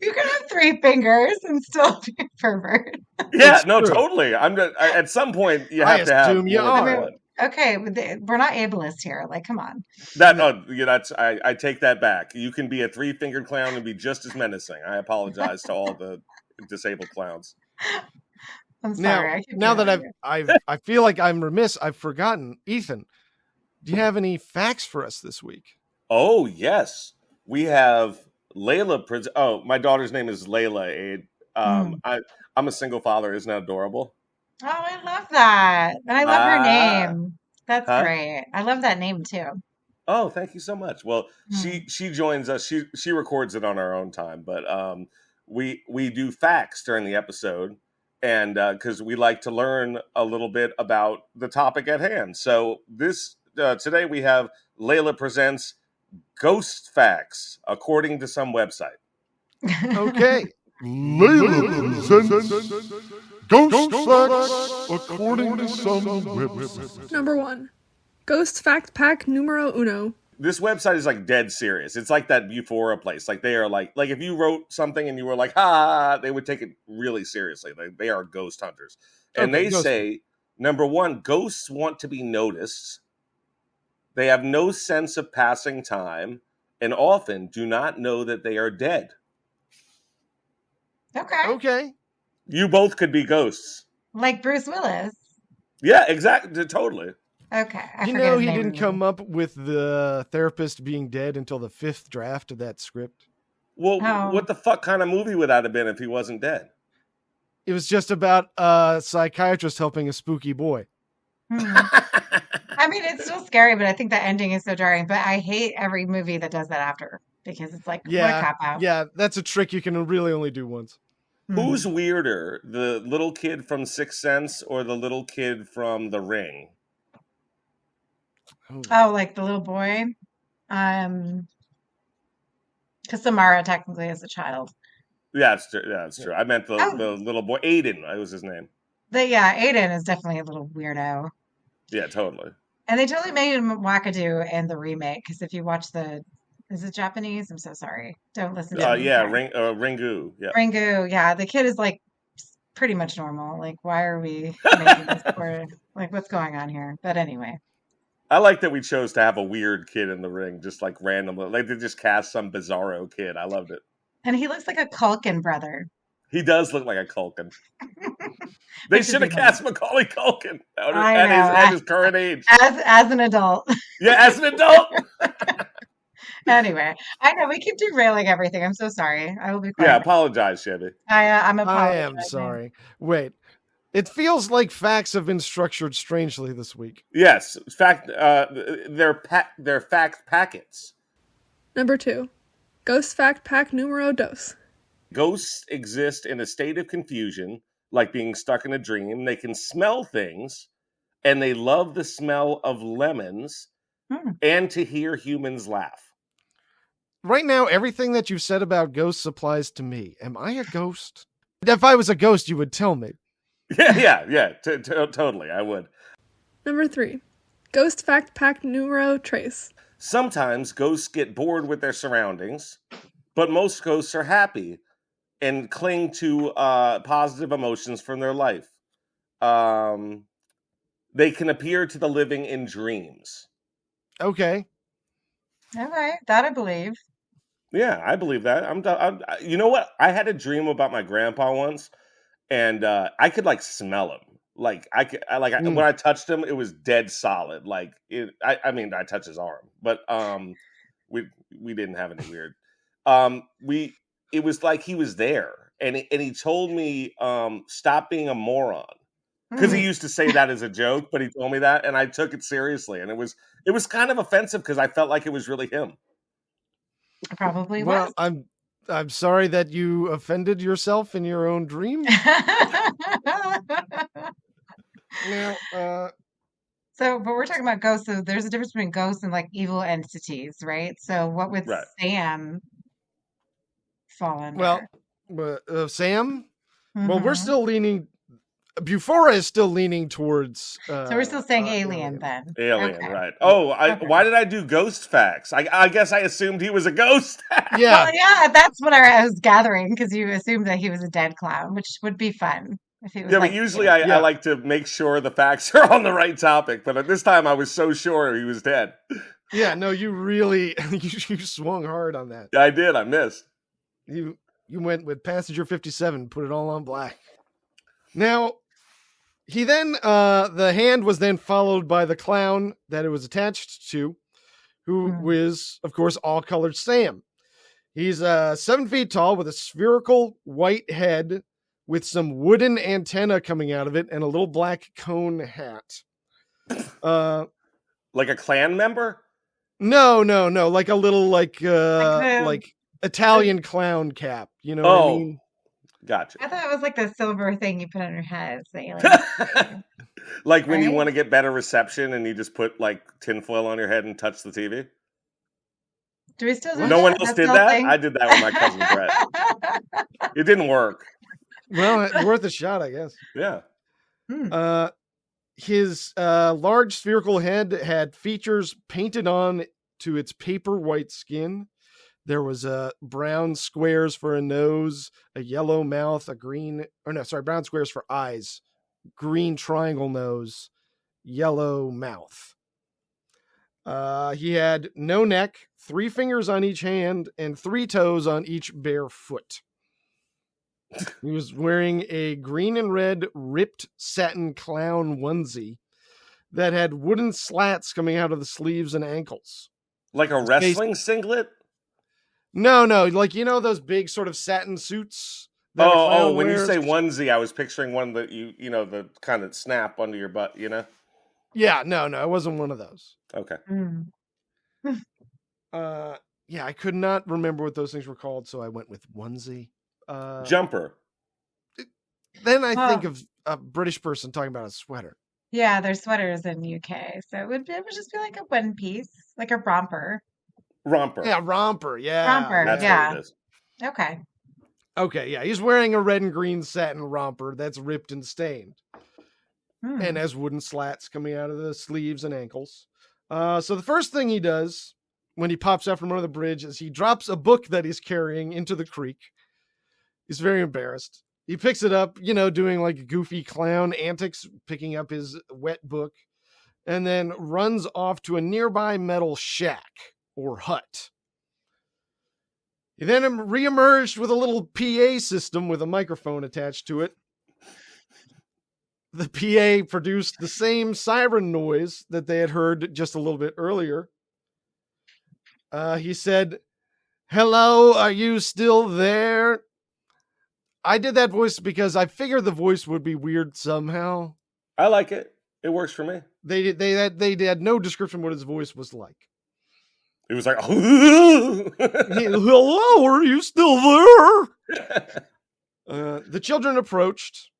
C: You can have 3 fingers and still be a pervert.
B: Yeah, no, totally. At some point, you have to have...
C: Okay, we're not ableist here. Like, come on.
B: I take that back. You can be a 3-fingered clown and be just as menacing. I apologize to all the disabled clowns.
C: I'm sorry.
A: Now that I feel like I'm remiss. I've forgotten. Ethan, do you have any facts for us this week?
B: Oh yes, we have Layla. My daughter's name is Layla. Aid. I'm a single father. Isn't that adorable?
C: Oh, I love that. And I love her name. That's great. I love that name too.
B: Oh, thank you so much. Well, she joins us. She records it on her own time, but we do facts during the episode, and because we like to learn a little bit about the topic at hand. So today we have Layla presents Ghost Facts according to some website.
A: Okay.
E: Layla presents Ghost Facts according to some websites.
F: Number 1. Ghost Fact Pack Numero Uno.
B: This website is like dead serious. It's like that Euphoria place. Like they are like if you wrote something and you were like, ha, they would take it really seriously. Like they are ghost hunters. And
A: Okay,
B: they say, number 1, ghosts want to be noticed. They have no sense of passing time and often do not know that they are dead.
A: Okay.
B: You both could be ghosts.
C: Like Bruce Willis.
B: Yeah, exactly. Totally.
C: Okay. I
A: You
C: forget
A: know,
C: his
A: he
C: name.
A: didn't come up with the therapist being dead until the 5th draft of that script.
B: Well,
C: Oh.
B: what the fuck kind of movie would that have been if he wasn't dead?
A: It was just about a psychiatrist helping a spooky boy.
C: I mean, it's still scary, but I think the ending is so jarring. But I hate every movie that does that after because it's like, what a cop out.
A: Yeah, that's a trick you can really only do once.
B: Who's weirder, the little kid from Sixth Sense or the little kid from The Ring?
C: Oh, like the little boy? Because Samara technically is a child.
B: Yeah, that's true. I meant the little boy. Aiden, that was his name.
C: Aiden is definitely a little weirdo.
B: Yeah, totally.
C: And they totally made him wackadoo in the remake. Because if you watch is it Japanese? I'm so sorry. Don't listen to me.
B: Ringu. Yeah.
C: Ringu, yeah. The kid is like pretty much normal. Like, why are we making this for, like, what's going on here? But anyway.
B: I like that we chose to have a weird kid in The Ring, just like randomly. Like they just cast some bizarro kid. I loved it.
C: And he looks like a Culkin brother.
B: He does look like a Culkin. They should have cast Macaulay Culkin at his current age.
C: As an adult.
B: Yeah, as an adult.
C: Anyway, I know we keep derailing everything. I'm so sorry. I will be quiet.
B: Yeah, apologize, Chevy.
C: I'm
A: I am sorry. Wait. It feels like facts have been structured strangely this week.
B: Yes. In fact, they're fact packets.
F: Number 2. Ghost Fact Pack Numero Dos.
B: Ghosts exist in a state of confusion, like being stuck in a dream. They can smell things, and they love the smell of lemons and to hear humans laugh.
A: Right now, everything that you've said about ghosts applies to me. Am I a ghost? If I was a ghost, you would tell me.
B: Yeah. Totally, I would.
F: Number 3. Ghost Fact Pack Numero Tres.
B: Sometimes ghosts get bored with their surroundings, but most ghosts are happy and cling to positive emotions from their life. They can appear to the living in dreams.
A: Okay.
C: All right, that I believe.
B: Yeah, I believe that. You know what? I had a dream about my grandpa once, and I could like smell him. Like when I touched him, it was dead solid. Like I mean, I touched his arm, but we didn't have any weird. It was like he was there, and he told me stop being a moron, because he used to say that as a joke, but he told me that, and I took it seriously, and it was kind of offensive because I felt like it was really him.
C: It probably
A: well,
C: was.
A: I'm sorry that you offended yourself in your own dream. Now,
C: but we're talking about ghosts. So there's a difference between ghosts and like evil entities, right? So what would Sam fall under?
A: Well, Sam. Well, we're still leaning. Bufora is still leaning towards.
C: So we're still saying alien then.
B: Alien, okay. Right? Oh, why did I do ghost facts? I guess I assumed he was a ghost.
A: Yeah,
C: well, yeah, that's what I was gathering, because you assumed that he was a dead clown, which would be fun if he was.
B: Yeah, but usually I like to make sure the facts are on the right topic. But at this time, I was so sure he was dead.
A: Yeah, no, you really you swung hard on that.
B: Yeah, I did. I missed.
A: You went with Passenger 57, put it all on black. Now. He then, the hand was then followed by the clown that it was attached to, who was, of course, all-colored Sam. He's 7 feet tall with a spherical white head with some wooden antenna coming out of it and a little black cone hat.
B: Like a clan member?
A: No. Like a little, like Italian clown cap. You know what I mean?
B: Gotcha.
C: I thought it was like the silver thing you put on your head.
B: Like when you want to get better reception and you just put like tinfoil on your head and touch the TV?
C: Do we still do
B: No one else did that? I did that with my cousin Brett. It didn't work.
A: Well, worth a shot, I guess.
B: Yeah.
A: His large spherical head had features painted on to its paper white skin. There was brown squares for a nose, a yellow mouth, brown squares for eyes, green triangle nose, yellow mouth. He had no neck, 3 fingers on each hand, and 3 toes on each bare foot. He was wearing a green and red ripped satin clown onesie that had wooden slats coming out of the sleeves and ankles.
B: Like a wrestling singlet?
A: No, like, those big sort of satin suits.
B: When you say onesie, I was picturing one that the kind of snap under your butt,
A: Yeah, no, it wasn't one of those.
B: Okay.
A: I could not remember what those things were called, so I went with onesie.
B: Jumper.
A: Then I think of a British person talking about a sweater.
C: Yeah, there's sweaters in UK, so it would just be like a one piece, like a romper.
B: Romper.
A: Yeah, romper. Yeah,
C: romper.
B: That's
C: Yeah.
B: what it is.
C: Okay.
A: Okay, yeah, he's wearing a red and green satin romper that's ripped and stained, and has wooden slats coming out of the sleeves and ankles. So the first thing he does when he pops out from under the bridge is he drops a book that he's carrying into the creek. He's very embarrassed. He picks it up, doing like goofy clown antics, picking up his wet book, and then runs off to a nearby metal shack or hut. He then reemerged with a little PA system with a microphone attached to it. The PA produced the same siren noise that they had heard just a little bit earlier. He said, "Hello, are you still there?" I did that voice because I figured the voice would be weird somehow.
B: I like it. It works for me.
A: They had no description what his voice was like.
B: It was like,
A: "Hello, are you still there?" The children approached,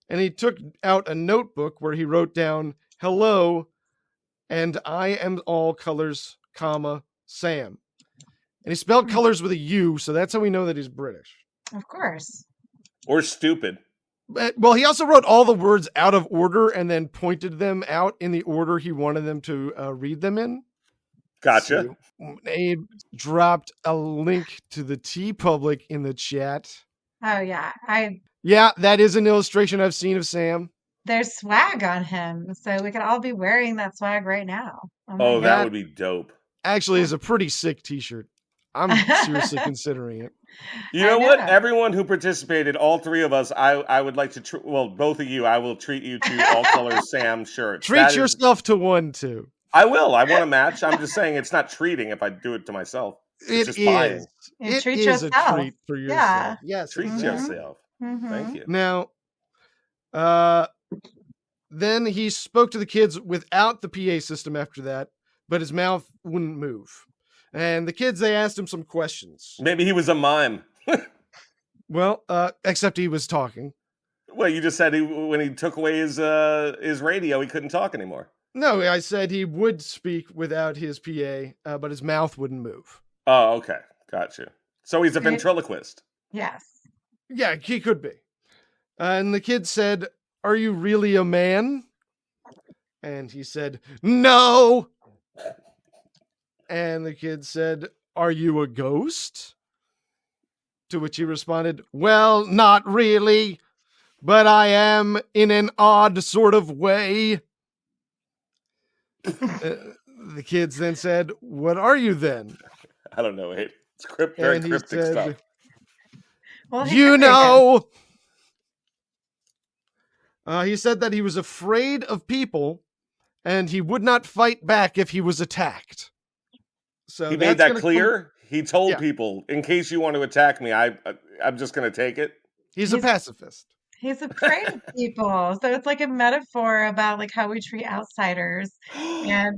A: and he took out a notebook where he wrote down, "Hello, and I am all colors, Sam." And he spelled colors with a U, so that's how we know that he's British.
C: Of course.
B: Or stupid.
A: Well, he also wrote all the words out of order and then pointed them out in the order he wanted them to read them in.
B: Gotcha.
A: So, Abe dropped a link to the TeePublic in the chat.
C: Oh, yeah.
A: Yeah, that is an illustration I've seen of Sam.
C: There's swag on him, so we could all be wearing that swag right now.
B: Oh, that would be dope.
A: Actually, it's a pretty sick t-shirt. I'm seriously considering it.
B: You know what? Everyone who participated, all 3 of us, I would like to, both of you, I will treat you to all colors Sam shirts.
A: Treat yourself to one, too.
B: I will. I want to match. I'm just saying it's not treating if I do it to myself. It's just buying.
A: It is a treat for yourself.
C: Yeah.
A: Yes.
B: Treat yourself. Thank you.
A: Now, then he spoke to the kids without the PA system after that, but his mouth wouldn't move. And the kids, they asked him some questions.
B: Maybe he was a mime.
A: Well, except he was talking.
B: Well, you just said when he took away his radio, he couldn't talk anymore.
A: No, I said he would speak without his PA, but his mouth wouldn't move.
B: Oh, okay. Gotcha. So he's a ventriloquist.
C: Yes.
A: Yeah, he could be. And the kid said, "Are you really a man?" And he said, "No." And the kid said, "Are you a ghost?" To which he responded, "Well, not really, but I am in an odd sort of way." The kids then said, "What are you then?"
B: I don't know. It's very cryptic stuff.
C: Well,
A: You know. He said that he was afraid of people and he would not fight back if he was attacked. So
B: he made that clear. He told people, in case you want to attack me, I'm just going to take it.
A: He's a pacifist.
C: He's afraid of people. So it's like a metaphor about like how we treat outsiders. And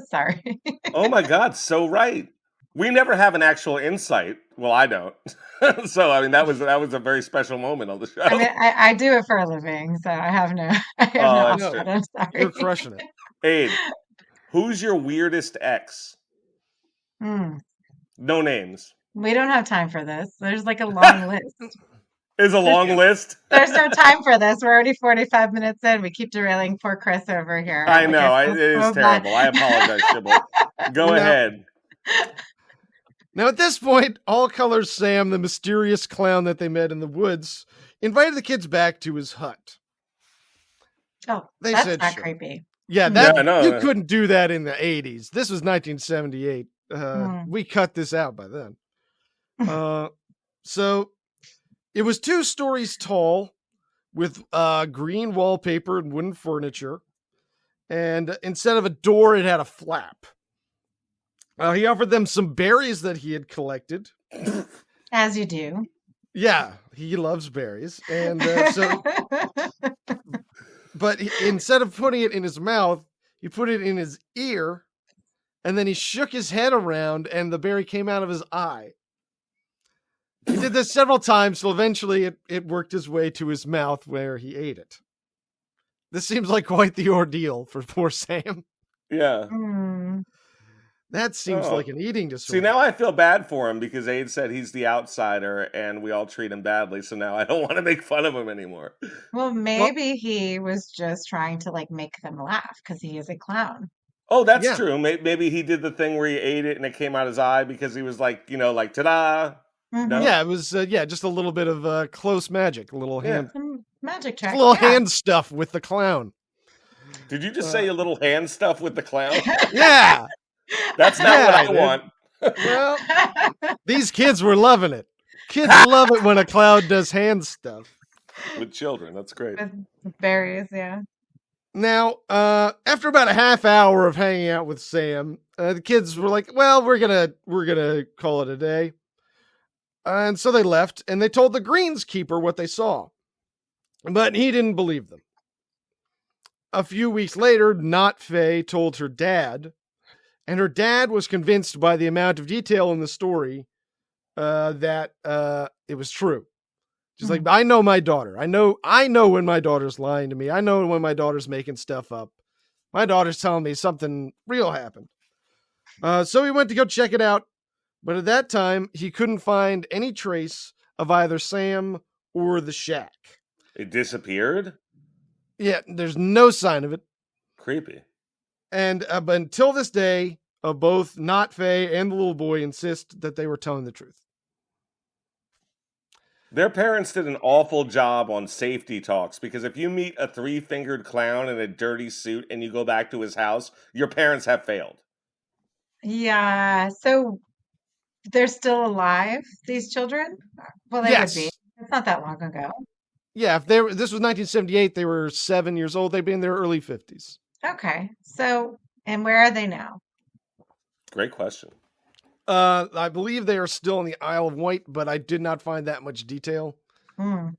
C: sorry.
B: Oh my God. So right. We never have an actual insight. Well, I don't. So, I mean, that was a very special moment on the show.
C: I mean, I do it for a living, so I have no outlet. I'm sorry.
A: You're crushing it.
B: Abe, who's your weirdest ex? No names.
C: We don't have time for this. There's like a long list.
B: Is a long list.
C: There's no time for this. We're already 45 minutes in. We keep derailing poor Chris over here.
B: I
C: Like,
B: know.
C: I
B: It
C: feel
B: is
C: so bad.
B: terrible. I apologize, Sybil. Go
A: No.
B: ahead.
A: Now, at this point, All Colors Sam, the mysterious clown that they met in the woods, invited the kids back to his hut.
C: Oh,
A: They
C: that's
A: said
C: not
A: sure.
C: creepy.
A: Yeah,
C: Mm.
A: that
B: Yeah, no.
A: you couldn't do that in the 80s. This was 1978. We cut this out by then. So it was 2 stories tall with green wallpaper and wooden furniture. And instead of a door, it had a flap. He offered them some berries that he had collected.
C: As you do.
A: Yeah, he loves berries. And but instead of putting it in his mouth, he put it in his ear, and then he shook his head around, and the berry came out of his eye. He did this several times, so eventually it worked his way to his mouth where he ate it. This seems like quite the ordeal for poor Sam.
B: Yeah.
A: That seems like an eating disorder.
B: See, now I feel bad for him because Aid said he's the outsider and we all treat him badly. So now I don't want to make fun of him anymore.
C: Well, maybe he was just trying to like make them laugh because he is a clown.
B: Oh, that's true. Maybe he did the thing where he ate it and it came out his eye because he was like, like, ta-da. No?
A: Yeah, it was just a little bit of close magic, a little hand,
C: Some magic trick.
A: a little hand stuff with the clown.
B: Did you just say a little hand stuff with the clown?
A: Yeah.
B: That's not what I want.
A: Well, these kids were loving it. Kids love it when a clown does hand stuff.
B: With children, that's great.
C: With berries, yeah.
A: Now, after about a half hour of hanging out with Sam, the kids were like, "Well, we're gonna call it a day," and so they left. And they told the greenskeeper what they saw, but he didn't believe them. A few weeks later, Not Faye told her dad, and her dad was convinced by the amount of detail in the story that it was true. She's like, I know my daughter. I know when my daughter's lying to me. I know when my daughter's making stuff up. My daughter's telling me something real happened. So he went to go check it out. But at that time, he couldn't find any trace of either Sam or the shack.
B: It disappeared?
A: Yeah, there's no sign of it.
B: Creepy.
A: And but until this day, both Not Faye and the little boy insist that they were telling the truth.
B: Their parents did an awful job on safety talks because if you meet a 3-fingered clown in a dirty suit and you go back to his house, your parents have failed.
C: Yeah, so they're still alive, these children? Well, they would be. It's not that long ago.
A: Yeah, if this was 1978, they were 7 years old. They'd be in their early 50s.
C: Okay, so, and where are they now?
B: Great question.
A: I believe they are still in the Isle of Wight, but I did not find that much detail.
C: That'd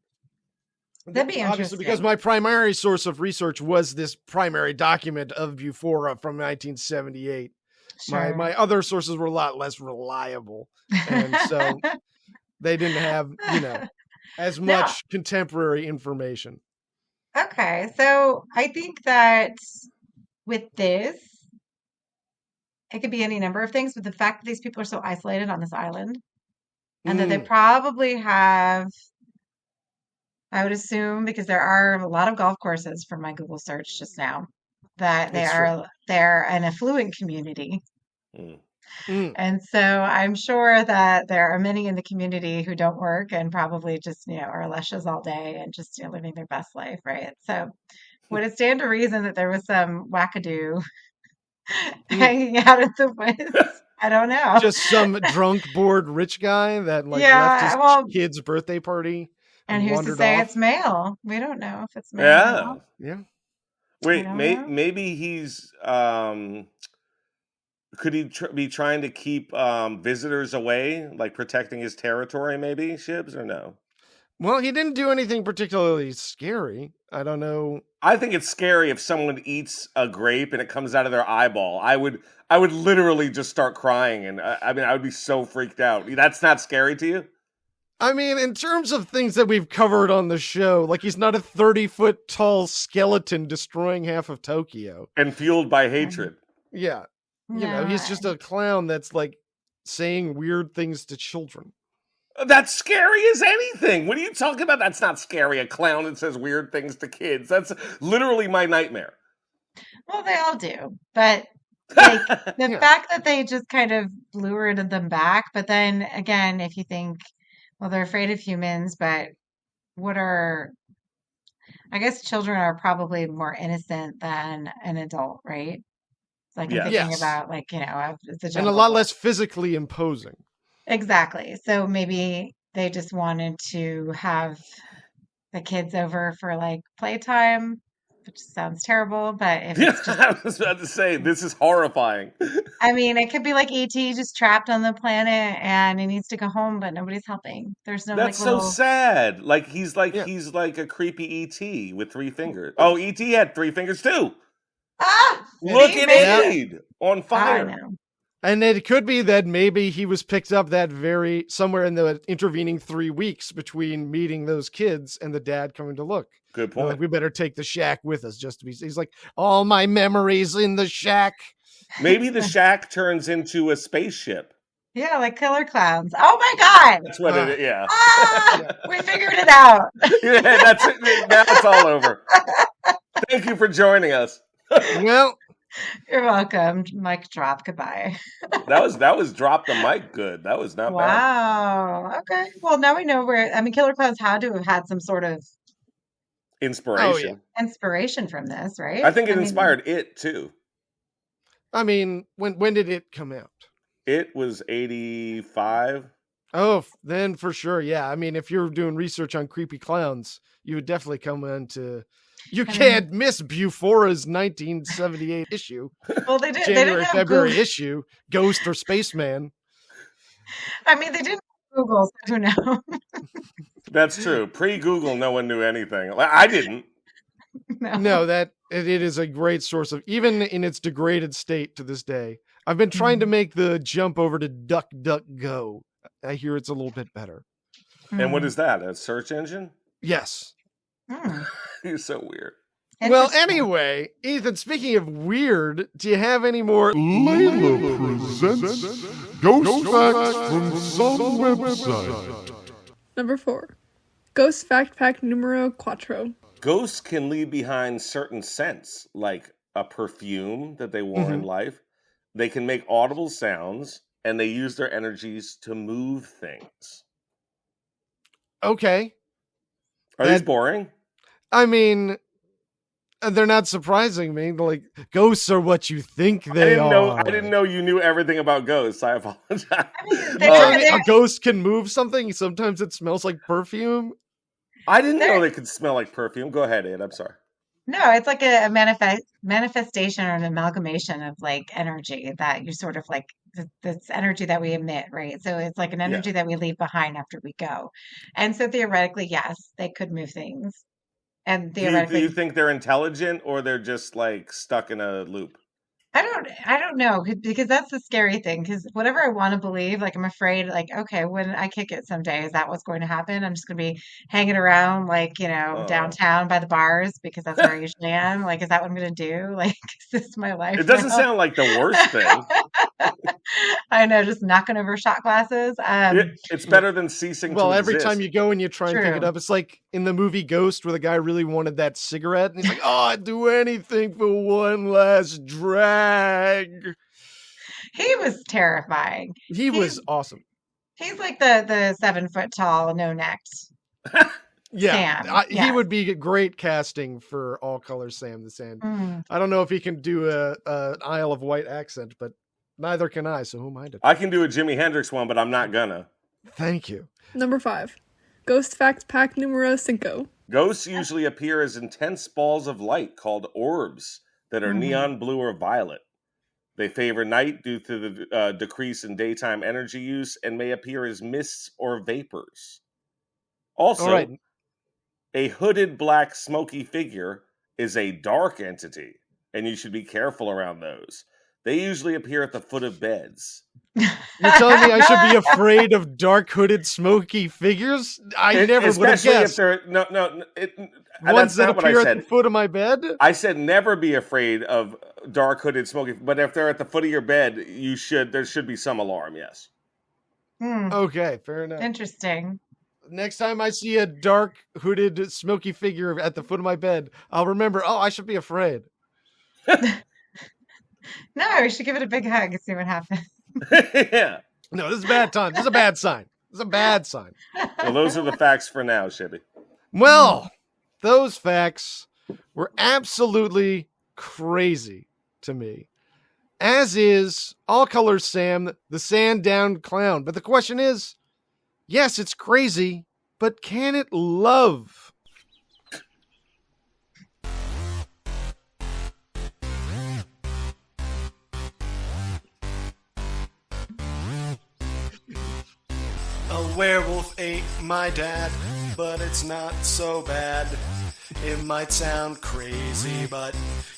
C: be interesting.
A: Obviously, because my primary source of research was this primary document of Bufora from 1978.
C: Sure.
A: My other sources were a lot less reliable, and so they didn't have, as much contemporary information.
C: Okay, so I think that with this, it could be any number of things, but the fact that these people are so isolated on this island and that they probably have, I would assume, because there are a lot of golf courses from my Google search just now, that they're an affluent community. And so I'm sure that there are many in the community who don't work and probably just, are luscious all day and just living their best life, right? So would it stand to reason that there was some wackadoo hanging out in the woods? I don't know.
A: Just some drunk, bored rich guy that left his kid's birthday party
C: and who's to say it's male? We don't know if it's male.
B: Yeah.
A: Yeah.
B: Wait, maybe he's could he be trying to keep visitors away, like protecting his territory? Maybe Shibs, or no?
A: Well, he didn't do anything particularly scary. I don't know.
B: I think it's scary if someone eats a grape and it comes out of their eyeball. I would literally just start crying, and I would be so freaked out. That's not scary to you?
A: I mean, in terms of things that we've covered on the show, like he's not a 30-foot tall skeleton destroying half of Tokyo.
B: And fueled by hatred.
A: Yeah. He's just a clown that's like saying weird things to children.
B: That's scary as anything. What are you talking about? That's not scary. A clown that says weird things to kids. That's literally my nightmare.
C: Well, they all do, but like the
A: Yeah.
C: fact that they just kind of lured them back. But then again, if you think, well, they're afraid of humans, but what are, I guess children are probably more innocent than an adult, right? Like I'm
B: Yes.
C: thinking
A: Yes.
C: about like, it's a
A: And a
C: Jungle
A: lot
C: Book.
A: less physically imposing.
C: Exactly. So maybe they just wanted to have the kids over for like playtime, which sounds terrible, but if
B: Yeah,
C: it's just,
B: I was about to say, this is horrifying.
C: I mean, it could be like ET just trapped on the planet and he needs to go home, but nobody's helping. There's no
B: That's
C: like
B: so
C: little,
B: sad. Like he's
A: Yeah.
B: like a creepy ET with 3 fingers. Oh, ET had 3 fingers too. Look
C: see,
B: at
C: maybe,
B: Aid on
C: I
B: fire.
C: know.
A: And it could be that maybe he was picked up somewhere in the intervening 3 weeks between meeting those kids and the dad coming to look.
B: Good
A: They're like,
B: point.
A: we better take the shack with us just to be. He's like, all my memories in the shack.
B: Maybe the shack turns into a spaceship.
C: Yeah, like killer clowns. Oh my God.
B: That's what it is. Yeah.
C: We figured it out.
B: Yeah, that's it. Now it's all over. Thank you for joining us.
A: Well,
C: You're welcome. Mic drop. Goodbye.
B: That was drop the mic good. That was not bad.
C: Wow. Okay. Well, now we know I mean, killer clowns had to have had some sort of
B: Inspiration.
C: inspiration from this, right?
B: I think it
C: mean,
B: inspired it too.
A: I mean, when did it come out?
B: It was 85.
A: Oh, then for sure. Yeah. I mean, if you're doing research on creepy clowns, you would definitely come into. You
C: I mean-
A: can't miss Bufora's 1978 issue,
C: Well, they did. They
A: January,
C: didn't have
A: February
C: Google.
A: issue, Ghost or Spaceman.
C: I mean, they didn't have Google, so who knows?
B: That's true. Pre-Google, no one knew anything. I didn't.
A: No, that it is a great source of, even in its degraded state to this day. I've been trying to make the jump over to DuckDuckGo. I hear it's a little bit better.
B: And what is that? A search engine?
A: Yes.
B: You're so weird.
A: Well, anyway, Ethan, speaking of weird, do you have any more?
E: Layla presents Ghost Facts from some website.
F: Number 4. Ghost Fact Pack Numero Quattro.
B: Ghosts can leave behind certain scents, like a perfume that they wore in life. They can make audible sounds, and they use their energies to move things.
A: Okay.
B: Are these boring?
A: I mean, they're not surprising me. Like, ghosts are what you think they are.
B: I didn't know you knew everything about ghosts. I apologize.
A: A ghost can move something. Sometimes it smells like perfume.
B: I didn't know they could smell like perfume. Go ahead, Ed. I'm sorry.
C: No, it's like a manifestation or an amalgamation of like energy that you sort of like this energy that we emit, right? So it's like an energy that we leave behind after we go. And so theoretically, yes, they could move things. And
B: Do
C: theoretically,
B: you think they're intelligent or they're just like stuck in a loop?
C: I don't know because that's the scary thing because whatever I want to believe, like I'm afraid like, okay, when I kick it someday, is that what's going to happen? I'm just going to be hanging around like, downtown by the bars because that's where I usually am. Like, is that what I'm going to do? Like, is this my life?
B: It doesn't
C: now?
B: sound like the worst thing.
C: I know, just knocking over shot glasses.
B: It's better than ceasing
A: Well,
B: to
A: every
B: exist.
A: time you go and you try and pick it
C: True.
A: up, it's like in the movie Ghost where the guy really wanted that cigarette. And he's like, oh, I'd do anything for one last drag.
C: He was terrifying.
A: He was awesome.
C: He's like the 7 foot tall, no necked.
A: Yeah,
C: Sam,
A: he
C: yes.
A: would be great casting for All Colors Sam the Sand. I don't know if he can do an Isle of Wight accent, but neither can I, so who minded?
B: I can do a Jimi Hendrix one, but I'm not gonna.
A: Thank you.
F: Number 5. Ghost Fact Pack Numero Cinco.
B: Ghosts usually appear as intense balls of light called orbs that are neon blue or violet. They favor night due to the decrease in daytime energy use and may appear as mists or vapors. Also,
A: All right.
B: a hooded black smoky figure is a dark entity, and you should be careful around those. They usually appear at the foot of beds.
A: You're telling me I should be afraid of dark hooded smoky figures? I never would have
B: Especially if
A: guessed.
B: they're
A: Ones
B: that's
A: that
B: not what I
A: appear at
B: said.
A: the foot of my bed?
B: I said never be afraid of dark hooded smoky, but if they're at the foot of your bed, there should be some alarm, yes.
C: Hmm,
A: Okay, fair enough.
C: interesting.
A: Next time I see a dark, hooded, smoky figure at the foot of my bed, I'll remember, oh, I should be afraid.
C: No, we should give it a big hug and see what happens.
B: Yeah.
A: No, this is a bad time. This is a bad sign. This is a bad sign.
B: Well, those are the facts for now, Shibby.
A: Well, those facts were absolutely crazy to me. As is All Colors Sam, the Sandown clown. But the question is, yes, it's crazy, but can it love? A werewolf ate my dad, but it's not so bad. It might sound crazy, but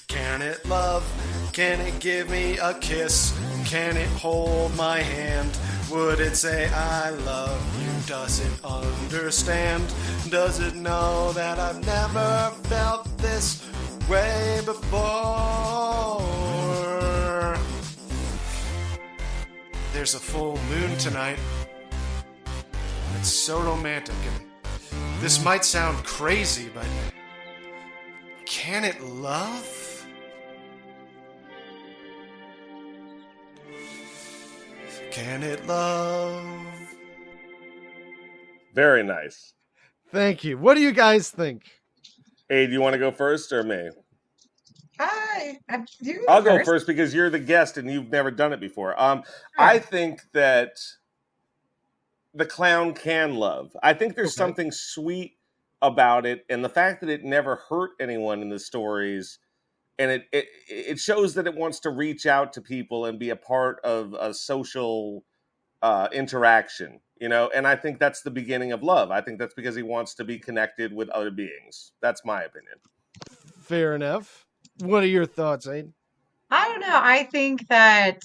A: can it love? Can it give me a kiss? Can it hold my hand? Would it say I love you? Does it understand? Does it know that I've never felt this way before? There's a full moon tonight. It's so romantic, and this might sound crazy, but can it love? Can it love?
B: Very nice.
A: Thank you. What do you guys think?
B: Hey, do you want to go first or me?
C: I'll
B: Go first because you're the guest and you've never done it before. I think that the clown can love. I think there's something sweet about it, and the fact that it never hurt anyone in the stories, and it shows that it wants to reach out to people and be a part of a social interaction, you know. And I think that's the beginning of love. I think that's because he wants to be connected with other beings. That's my opinion.
A: Fair enough. What are your thoughts, Aiden?
C: I don't know. I think that.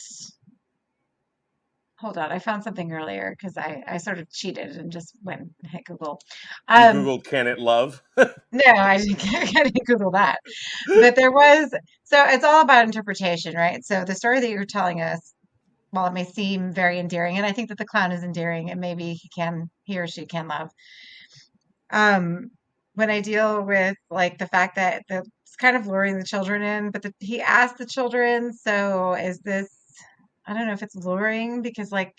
C: Hold on, I found something earlier because I sort of cheated and just went and hit Google.
B: You Googled "can it love"?
C: No, I didn't Google that. But there was, so it's all about interpretation, right? So the story that you're telling us, while it may seem very endearing, and I think that the clown is endearing, and maybe he or she can love. When I deal with like the fact that it's kind of luring the children in, but he asked the children, so is this? I don't know if it's luring because like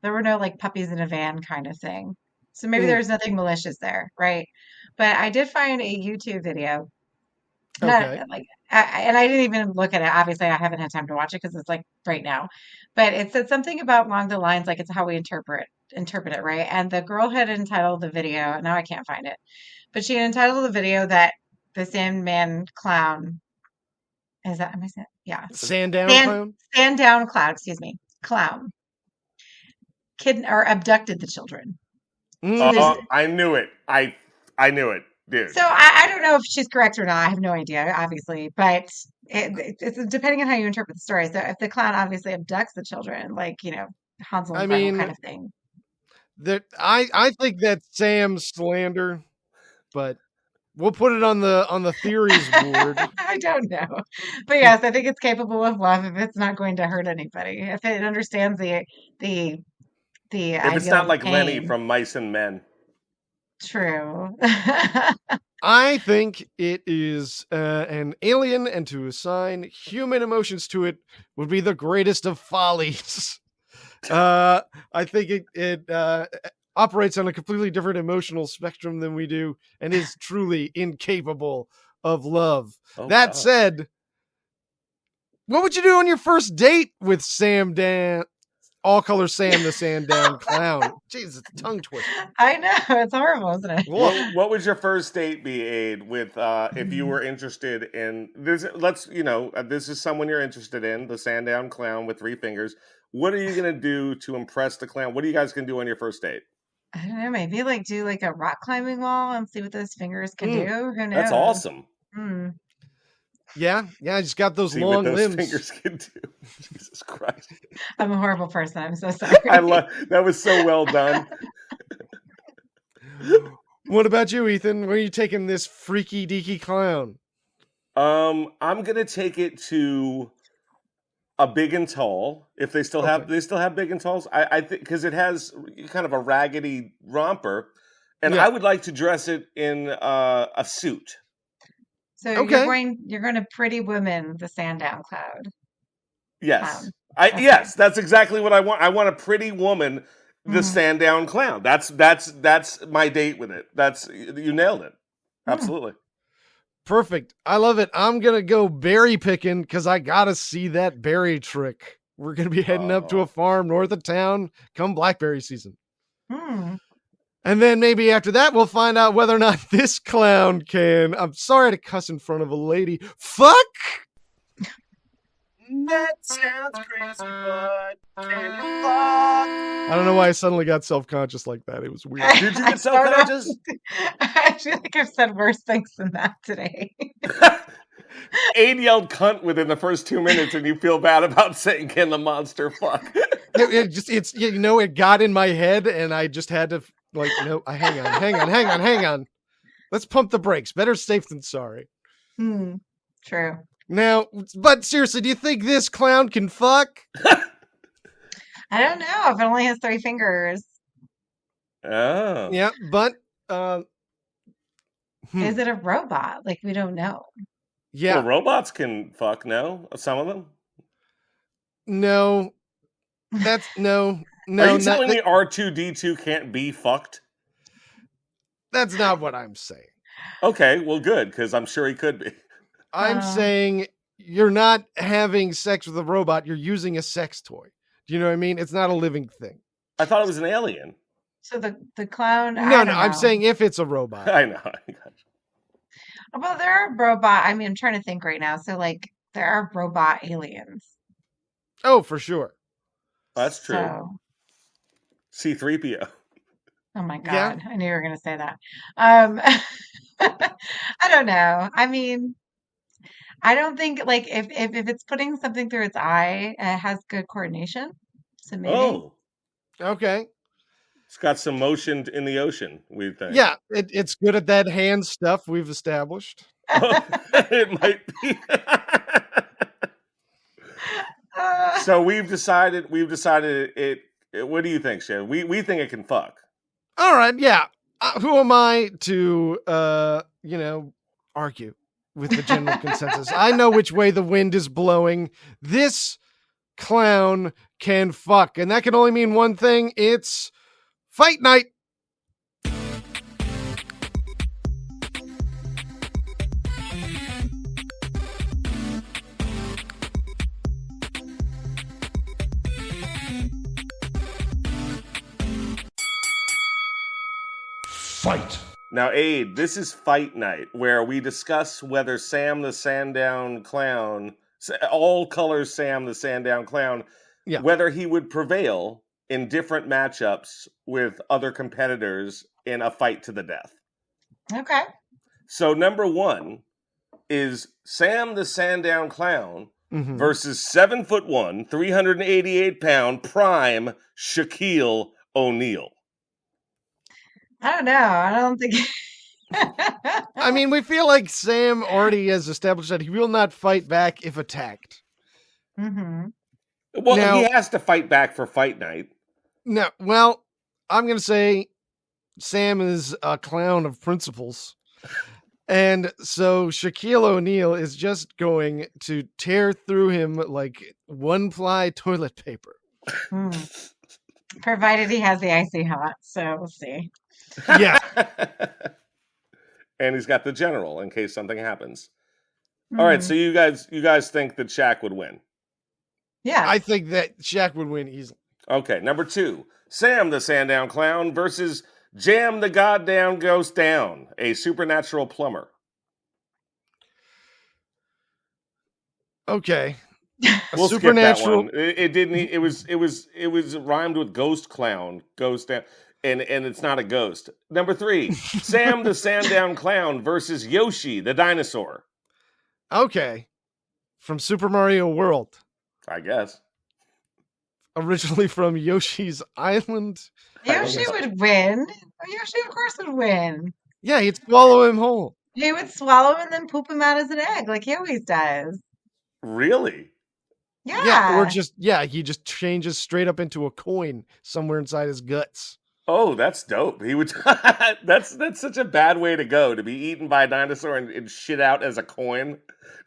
C: there were no like puppies in a van kind of thing. So maybe there's nothing malicious there, right? But I did find a YouTube video.
A: Okay.
C: And I didn't even look at it. Obviously, I haven't had time to watch it because it's like right now. But it said something about along the lines like it's how we interpret it, right? And the girl had entitled the video. Now I can't find it, but she had entitled the video that the Sandman clown. Is that, am I saying? Yeah.
A: Sandown clown?
C: Sandown clown, excuse me. Clown. Or abducted the children.
B: I knew it. I knew it, dude.
C: So I don't know if she's correct or not. I have no idea, obviously. But it's depending on how you interpret the story. So if the clown obviously abducts the children, like, you know, Hansel and Gretel kind of thing.
A: I think that's Sam's slander, but we'll put it on the theories board.
C: I don't know. But yes, I think it's capable of love if it's not going to hurt anybody. If it understands the
B: if it's not like Lenny from Mice and Men.
C: True.
A: I think it is an alien, and to assign human emotions to it would be the greatest of follies. I think it operates on a completely different emotional spectrum than we do, and is truly incapable of love. That said, what would you do on your first date with Sam Dan? All Color Sam, the Sandown clown. Jeez, it's a tongue twister.
C: I know, it's horrible, isn't it?
B: What would your first date be, Aid, with if you were interested in this? This is someone you're interested in, the Sandown clown with 3 fingers. What are you gonna do to impress the clown? What are you guys gonna do on your first date?
C: I don't know, maybe like do like a rock climbing wall and see what those fingers can do. Who knows?
B: That's awesome.
A: Yeah, I just got those
B: see
A: long
B: what those
A: limbs.
B: Fingers can do. Jesus Christ!
C: I'm a horrible person. I'm so sorry.
B: That was so well done.
A: What about you, Ethan? Where are you taking this freaky deaky clown?
B: I'm gonna take it to a big and tall. If they still have,
A: Okay.
B: they still have big and talls. I think because it has kind of a raggedy romper, and
A: Yeah.
B: I would like to dress it in a suit.
C: So
A: Okay.
C: you're going to Pretty Woman the Sandown Clown.
B: Yes,
C: Okay.
B: yes, that's exactly what I want. I want a pretty woman, the
C: Mm.
B: Sandown Clown. That's my date with it. You nailed it. Absolutely.
A: Perfect. I love it. I'm going to go berry picking because I got to see that berry trick. We're going to be heading up to
B: Oh.
A: a farm north of town come blackberry season.
C: Hmm.
A: And then maybe after that, we'll find out whether or not this clown can. I'm sorry to cuss in front of a lady. Fuck!
B: That sounds crazy, but can you fuck?
A: I don't know why I suddenly got self conscious like that. It was weird.
B: Did you
C: I
B: get self-conscious?
C: I feel like I've said worse things than that today.
B: Aid yelled cunt within the first 2 minutes, and you feel bad about saying, "Can the monster fuck?"
A: It got in my head, and I just had to hang on. Let's pump the brakes. Better safe than sorry.
C: True.
A: Now, but seriously, do you think this clown can fuck?
C: I don't know if it only has 3 fingers.
B: Oh,
A: Yeah, but
C: Is it a robot? Like, we don't know.
A: yeah,
B: well, robots can fuck. No, some of them.
A: no, that's no.
B: Are you telling me R2D2 can't be fucked?
A: That's not what I'm saying.
B: Okay, well, good, because I'm sure he could be.
A: I'm saying you're not having sex with a robot. You're using a sex toy. Do you know what I mean? It's not a living thing.
B: I thought it was an alien.
C: So the clown.
A: No,
C: I don't
A: I'm
C: know.
A: saying if it's a robot.
B: I know.
C: Well, there are robot. I mean, I'm trying to think right now. So, like, there are robot aliens.
A: Oh, for sure.
B: That's true.
C: So,
B: C-3PO.
C: oh my
A: Yeah.
C: God, I knew you were going to say that. I don't know. I mean, I don't think like if it's putting something through its eye, it has good coordination. So maybe.
B: Oh,
A: Okay.
B: it's got some motion in the ocean, we think.
A: Yeah, it's good at that hand stuff we've established.
B: It might be. So we've decided it. What do you think, Shay? We think it can fuck.
A: All right, yeah. Who am I to argue with the general consensus? I know which way the wind is blowing. This clown can fuck, and that can only mean one thing. It's fight night.
E: Fight!
B: Now, Aid, this is fight night, where we discuss whether Sam the Sandown Clown, all colors Sam the Sandown Clown,
A: Yeah.
B: whether he would prevail in different matchups with other competitors in a fight to the death.
C: Okay.
B: So number 1 is Sam the Sandown Clown versus 7'1", 388-pound prime Shaquille O'Neal.
C: I don't know. I don't think.
A: I mean, we feel like Sam already has established that he will not fight back if attacked.
C: Mhm.
B: Well,
A: Now-
B: he has to fight back for fight night.
A: No, well, I'm going to say Sam is a clown of principles. And so Shaquille O'Neal is just going to tear through him like one-ply toilet paper.
C: Provided he has the icy hot. So we'll see.
A: Yeah.
B: And he's got the general in case something happens. All right, so you guys think that Shaq would win?
C: Yeah.
A: I think that Shaq would win easily.
B: Okay, number 2, Sam the Sandown Clown versus Jam the Goddamn Ghost Down, a supernatural plumber.
A: Okay.
B: We'll
A: supernatural.
B: skip that one. It didn't. It was rhymed with ghost clown, ghost down, and it's not a ghost. Number 3, Sam the Sandown Clown versus Yoshi the dinosaur.
A: Okay. From Super Mario World.
B: I guess.
A: Originally from Yoshi's Island.
C: Yoshi would win. Yoshi, of course, would win.
A: Yeah, he'd swallow him whole.
C: He would swallow and then poop him out as an egg, like he always does.
B: Really?
C: Yeah.
A: or just he just changes straight up into a coin somewhere inside his guts.
B: Oh, that's dope. He would. That's such a bad way to go, to be eaten by a dinosaur and shit out as a coin.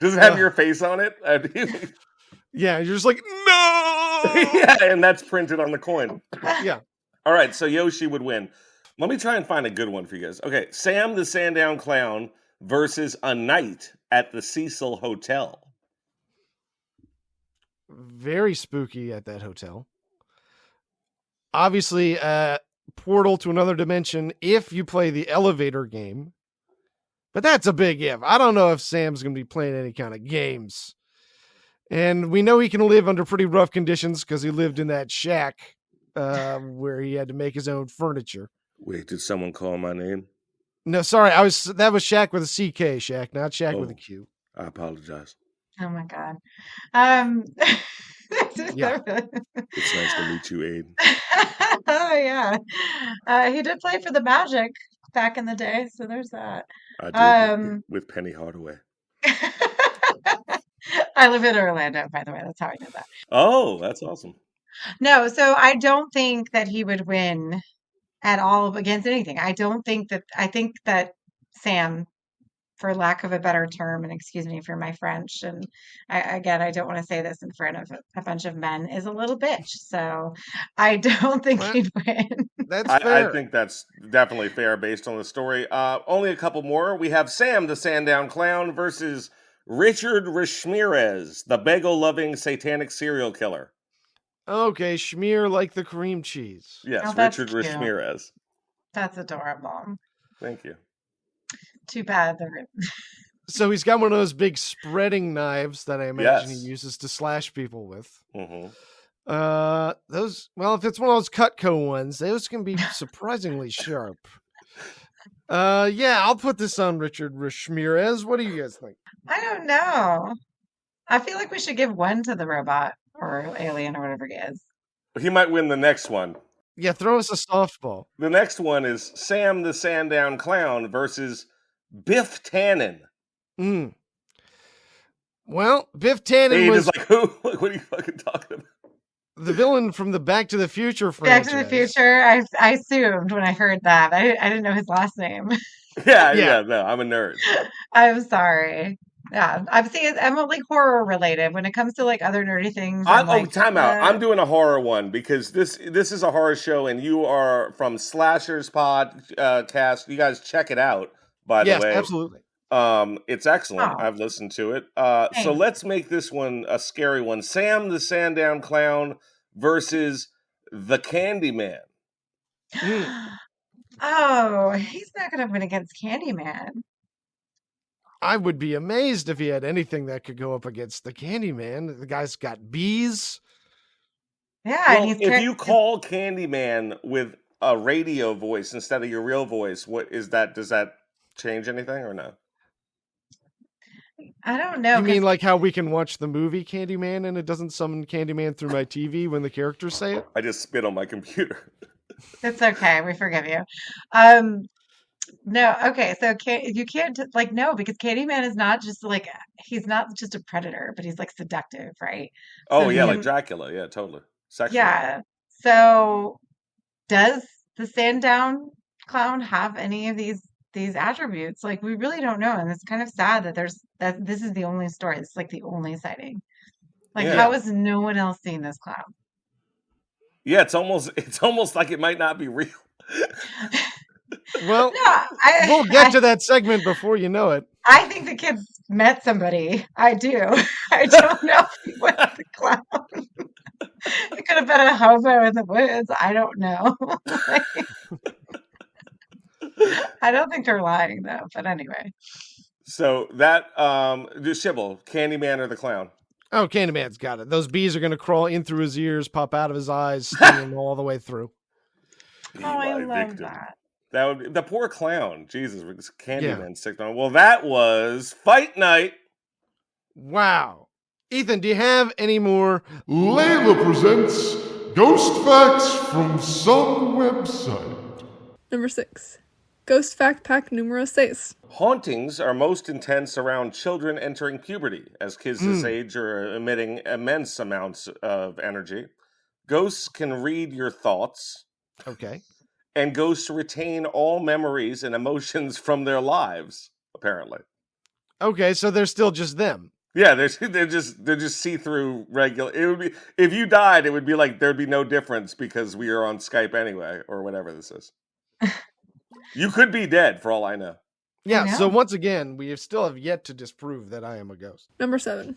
B: Does it have your face on it?
A: Yeah, you're just like, no.
B: Yeah, and that's printed on the coin.
A: Yeah.
B: All right, so Yoshi would win. Let me try and find a good one for you guys. Okay, Sam the Sandown Clown versus a night at the Cecil Hotel.
A: Very spooky at that hotel. Obviously, portal to another dimension if you play the elevator game. But that's a big if. I don't know if Sam's going to be playing any kind of games. And we know he can live under pretty rough conditions because he lived in that shack where he had to make his own furniture.
B: Wait, did someone call my name?
A: No, sorry. That was Shaq with a CK, Shaq, not Shaq with a Q.
B: I apologize.
C: Oh my God.
A: Yeah.
B: It's nice to meet you, Aiden.
C: Oh yeah. He did play for the Magic back in the day, so there's that.
B: I did with Penny Hardaway.
C: I live in Orlando, by the way. That's how I know that.
B: Oh, that's awesome.
C: No, so I don't think that he would win at all against anything. I think that Sam, for lack of a better term, and excuse me for my French, and I don't want to say this in front of a bunch of men, is a little bitch. So I don't think he'd win.
A: That's fair.
B: I think that's definitely fair based on the story. Only a couple more. We have Sam the Sandown Clown versus Richard Ramirez, the bagel-loving satanic serial killer.
A: Okay, schmear like the cream cheese.
B: Yes,
C: Oh, that's
B: Richard
C: cute.
B: Ramirez.
C: That's adorable.
B: Thank you.
C: Too bad they're
A: So he's got one of those big spreading knives that I imagine
B: Yes.
A: he uses to slash people with.
B: Mm-hmm.
A: If it's one of those Cutco ones, those can be surprisingly sharp. I'll put this on Richard Ramirez. What do you guys think?
C: I don't know. I feel like we should give one to the robot or alien or whatever he is.
B: He might win the next one.
A: Yeah, throw us a softball.
B: The next one is Sam the Sandown Clown versus Biff Tannen.
A: Well, Biff Tannen was
B: like, who? What are you fucking talking about?
A: the villain from the Back to the Future
C: Back
A: franchise.
C: to the Future. I assumed when I heard that. I didn't know his last name.
B: Yeah, no, I'm a nerd.
C: I'm sorry. Yeah, I'm only horror related. When it comes to like other nerdy things,
B: Time out. I'm doing a horror one because this is a horror show, and you are from slasherspod cast. You guys check it out. By the way,
A: yes, absolutely.
B: It's excellent.
C: Oh.
B: I've listened to it. So let's make this one a scary one. Sam the Sandown Clown versus the Candyman.
C: Oh, he's not going to win against Candyman.
A: I would be amazed if he had anything that could go up against the Candyman. The guy's got bees.
C: Yeah,
B: Well,
C: and
B: if you call Candyman with a radio voice instead of your real voice, what is that? Does that change anything or no?
C: I don't know.
A: You mean like how we can watch the movie Candyman and it doesn't summon Candyman through my TV when the characters say it?
B: I just spit on my computer.
C: It's okay. We forgive you. No, okay. So you can't no, because Candyman is not just like he's not just a predator, but he's like seductive, right?
B: Oh
C: So
B: yeah, like Dracula. Yeah, totally. Sexual.
C: yeah. So does the Sandown Clown have any of these attributes? Like we really don't know, and it's kind of sad that this is the only story. It's like the only sighting. Like how has no one else seen this clown?
B: Yeah, it's almost like it might not be real.
A: Well,
C: No,
A: we'll get to that segment before you know it.
C: I think the kid met somebody. I do. I don't know if he was the clown. It could have been a hobo in the woods. I don't know. I don't think they're lying though. But anyway.
B: So that just Shibble, Candyman or the clown?
A: Oh, Candyman's got it. Those bees are going to crawl in through his ears, pop out of his eyes, sting him all the way through.
C: Oh, I love that.
B: That would be the poor clown. Jesus, with this Candyman sick on. Well, that was Fight Night.
A: Wow. Ethan, do you have any more?
E: Layla presents Ghost Facts from some website.
F: Number 6. Ghost fact pack numero 6.
B: Hauntings are most intense around children entering puberty, as kids this age are emitting immense amounts of energy. Ghosts can read your thoughts,
A: Okay.
B: and ghosts retain all memories and emotions from their lives, apparently.
A: Okay, so they're still just them.
B: Yeah, they're just see-through regular. It would be, if you died, it would be like there'd be no difference because we are on Skype anyway, or whatever this is. You could be dead for all I know.
A: Yeah,
C: I
A: so
C: know.
A: once again, we still have yet to disprove that I am a ghost.
F: Number 7.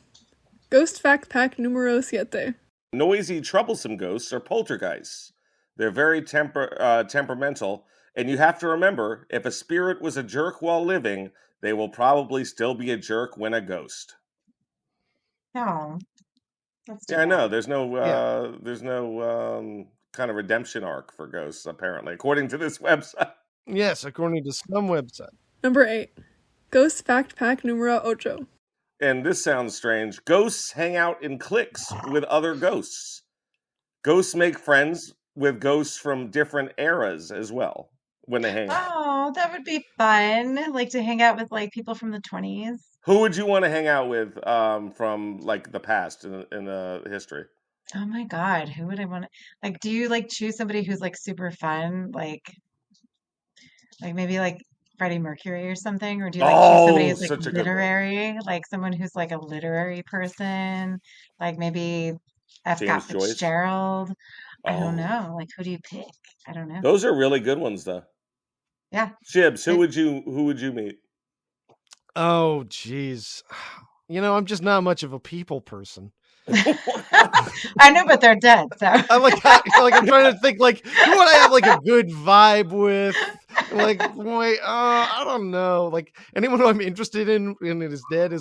F: Ghost fact pack numero 7.
B: Noisy, troublesome ghosts are poltergeists. They're very temperamental, and you have to remember, if a spirit was a jerk while living, they will probably still be a jerk when a ghost.
C: Oh, that's too
B: Yeah, I know.
C: bad.
B: There's no kind of redemption arc for ghosts, apparently, according to this website.
A: Yes, according to some website.
F: Number 8. Ghost fact pack numero 8.
B: And this sounds strange. Ghosts hang out in cliques with other ghosts. Ghosts make friends with ghosts from different eras as well when they hang out.
C: Oh, that would be fun. Like to hang out with like people from the 20s.
B: Who would you want to hang out with from like the past in the history?
C: Oh my God, who would I want to like? Do you like choose somebody who's like super fun, like maybe like Freddie Mercury or something, or do you like choose somebody
B: Oh,
C: who's like
B: such a good one.
C: literary, like someone who's like a literary person, like maybe F. Scott
B: James Joyce.
C: Fitzgerald. I don't
B: Oh.
C: know. Like who do you pick? I don't know.
B: Those are really good ones, though.
C: Yeah.
B: Shibs, who
C: It-
B: would you meet?
A: Oh, jeez. I'm just not much of a people person.
C: I know, but they're dead. So
A: I'm trying to think, like, who would I have like a good vibe with? Like, wait, I don't know. Like, anyone who I'm interested in and is dead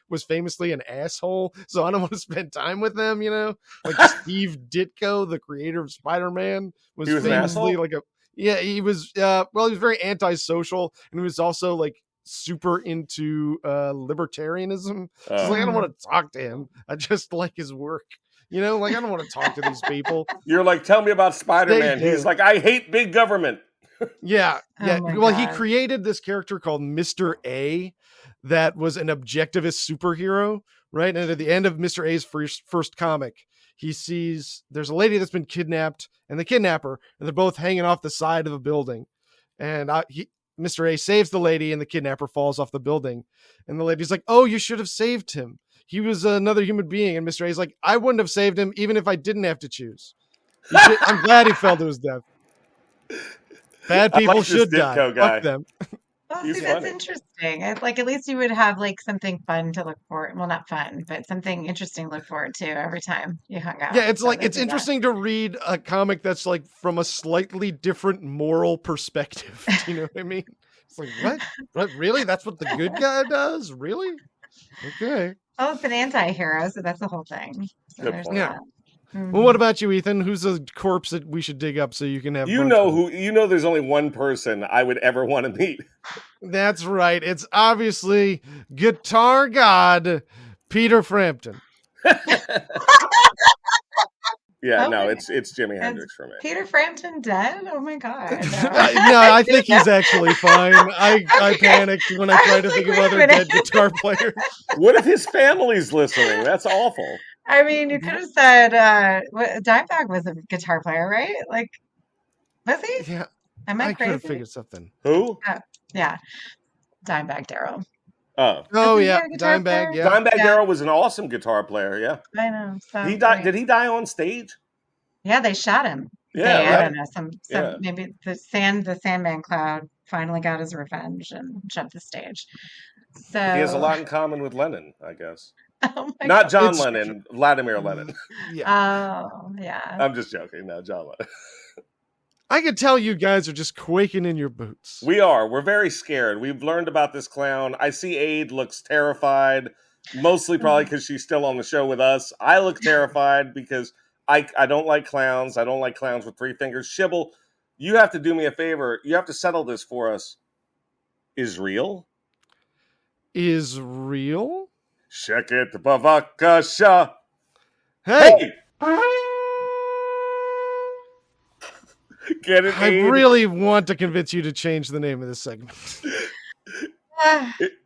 A: was famously an asshole, so I don't want to spend time with them. Like Steve Ditko, the creator of Spider-Man, was
B: He was an
A: famously
B: asshole?
A: he was. Well, he was very antisocial, and he was also like super into libertarianism. So it's like I don't want to talk to him. I just like his work. Like I don't want to talk to these people.
B: You're like, tell me about Spider-Man.
A: Stay
B: He's
A: dead.
B: like, I hate big government.
A: Yeah.
C: Oh my
A: Well, he
C: God.
A: created this character called Mr. A that was an objectivist superhero, right? And at the end of Mr. A's first comic, he sees there's a lady that's been kidnapped and the kidnapper, and they're both hanging off the side of a building. And Mr. A saves the lady and the kidnapper falls off the building. And the lady's like, oh, you should have saved him. He was another human being. And Mr. A's like, I wouldn't have saved him even if I didn't have to choose. I'm glad he fell to his death. Bad people
B: this
A: should die.
B: Ditko guy.
A: Fuck them.
C: Oh,
B: He's
C: see, that's
B: funny.
C: interesting. Like at least you would have like something fun to look forward. Well, not fun, but something interesting to look forward to every time you hung out.
A: Yeah, it's
C: So
A: like
C: there's
A: it's
C: that.
A: interesting to read a comic that's like from a slightly different moral perspective. Do you know what I mean? It's like, what? What? Really? That's what the good guy does? Really? Okay.
C: Oh, it's an anti-hero, so that's the whole thing. So
B: Good
C: there's
B: point.
C: that.
A: Well, what about you, Ethan? Who's a corpse that we should dig up so you can have
B: You
A: brunch
B: know
A: with?
B: there's only one person I would ever want to meet.
A: That's right. It's obviously guitar god Peter Frampton.
B: Yeah,
C: Oh
B: no,
C: my
B: it's Jimi Hendrix for me.
C: Peter Frampton dead? Oh my God.
A: No, I think he's actually fine. I panicked when I tried to
C: was
A: think
C: like,
A: of
C: wait a
A: other
C: minute.
A: dead guitar players.
B: What if his family's listening? That's awful.
C: I mean, you could have said Dimebag was a guitar player, right? Like, was he?
A: Yeah,
C: Am I
A: I could have
C: crazy?
A: figured something.
B: Who?
C: Yeah, Dimebag Daryl.
B: Oh.
A: Oh
C: Wasn't he
A: yeah,
C: a guitar
A: Dimebag.
C: player?
A: Yeah,
B: Dimebag
C: Yeah.
B: Darrell was an awesome guitar player, yeah.
C: I know. So
B: He died.
C: great.
B: Did he die on stage?
C: Yeah, they shot him.
B: Yeah,
C: I
B: right.
C: don't know. Some
B: Yeah.
C: maybe the Sandman Cloud finally got his revenge and jumped the stage. So
B: He has a lot in common with Lennon, I guess.
C: Oh my
B: Not
C: God.
B: John
A: It's-
B: Lennon, Vladimir Lenin.
A: yeah.
C: Oh yeah.
B: I'm just joking. No, John Lennon.
A: I could tell you guys are just quaking in your boots.
B: We are. We're very scared. We've learned about this clown. I see Aid looks terrified, mostly probably because she's still on the show with us. I look terrified because I don't like clowns. I don't like clowns with three fingers. Shibble, you have to do me a favor. You have to settle this for us. Is real?
A: Is real?
B: Check it, Bavakasha.
A: Hey,
B: Hey! Get it,
A: I
B: Aid?
A: really want to convince you to change the name of this segment.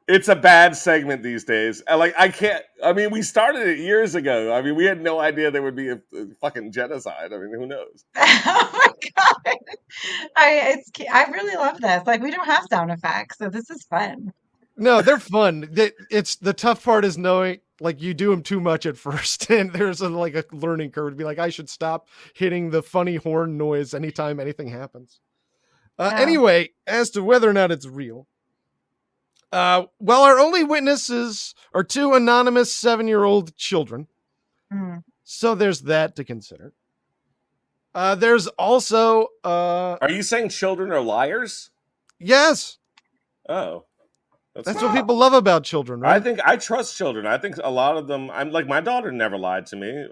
B: It's a bad segment these days. I can't. I mean, we started it years ago. I mean, we had no idea there would be a fucking genocide. I mean, who knows?
C: Oh my God. I really love this. Like, we don't have sound effects, so this is fun.
A: No, they're fun. It's the tough part is knowing, like, you do them too much at first, and there's a learning curve to be like, I should stop hitting the funny horn noise anytime anything happens. Anyway, as to whether or not it's real, well, our only witnesses are two anonymous 7-year-old children, so there's that to consider. There's also
B: Are you saying children are liars?
A: Yes.
B: Oh.
A: That's what people love about children, right?
B: I think I trust children. I think a lot of them. I'm like, my daughter never lied to me.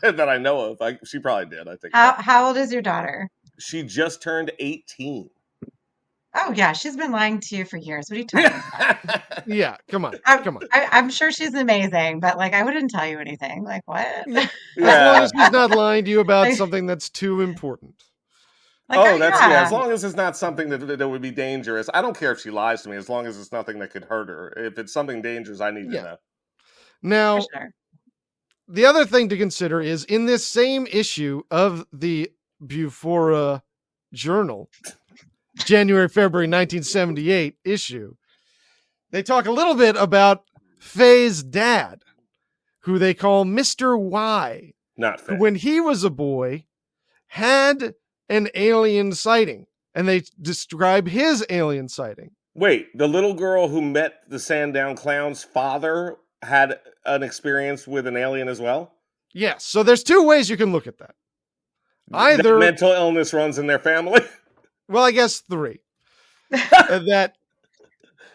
B: That I know of. She probably did. I think.
C: How old is your daughter?
B: She just turned 18.
C: Oh yeah, she's been lying to you for years. What are you talking about?
A: Yeah, come on.
C: I'm sure she's amazing, but like, I wouldn't tell you anything. Like, what?
A: Yeah. As long as she's not lying to you about something that's too important.
C: Like,
B: As long as it's not something that would be dangerous. I don't care if she lies to me, as long as it's nothing that could hurt her. If it's something dangerous, I need to know.
A: Now,
C: sure.
A: The other thing to consider is in this same issue of the Bufora Journal, January, February 1978 issue, they talk a little bit about Faye's dad, who they call Mr. Y.
B: Not Faye.
A: When he was a boy, had an alien sighting, and they describe his alien sighting.
B: Wait, the little girl who met the Sandown clown's father had an experience with an alien as well?
A: Yes. So there's two ways you can look at that. Either
B: mental illness runs in their family.
A: Well, I guess 3. That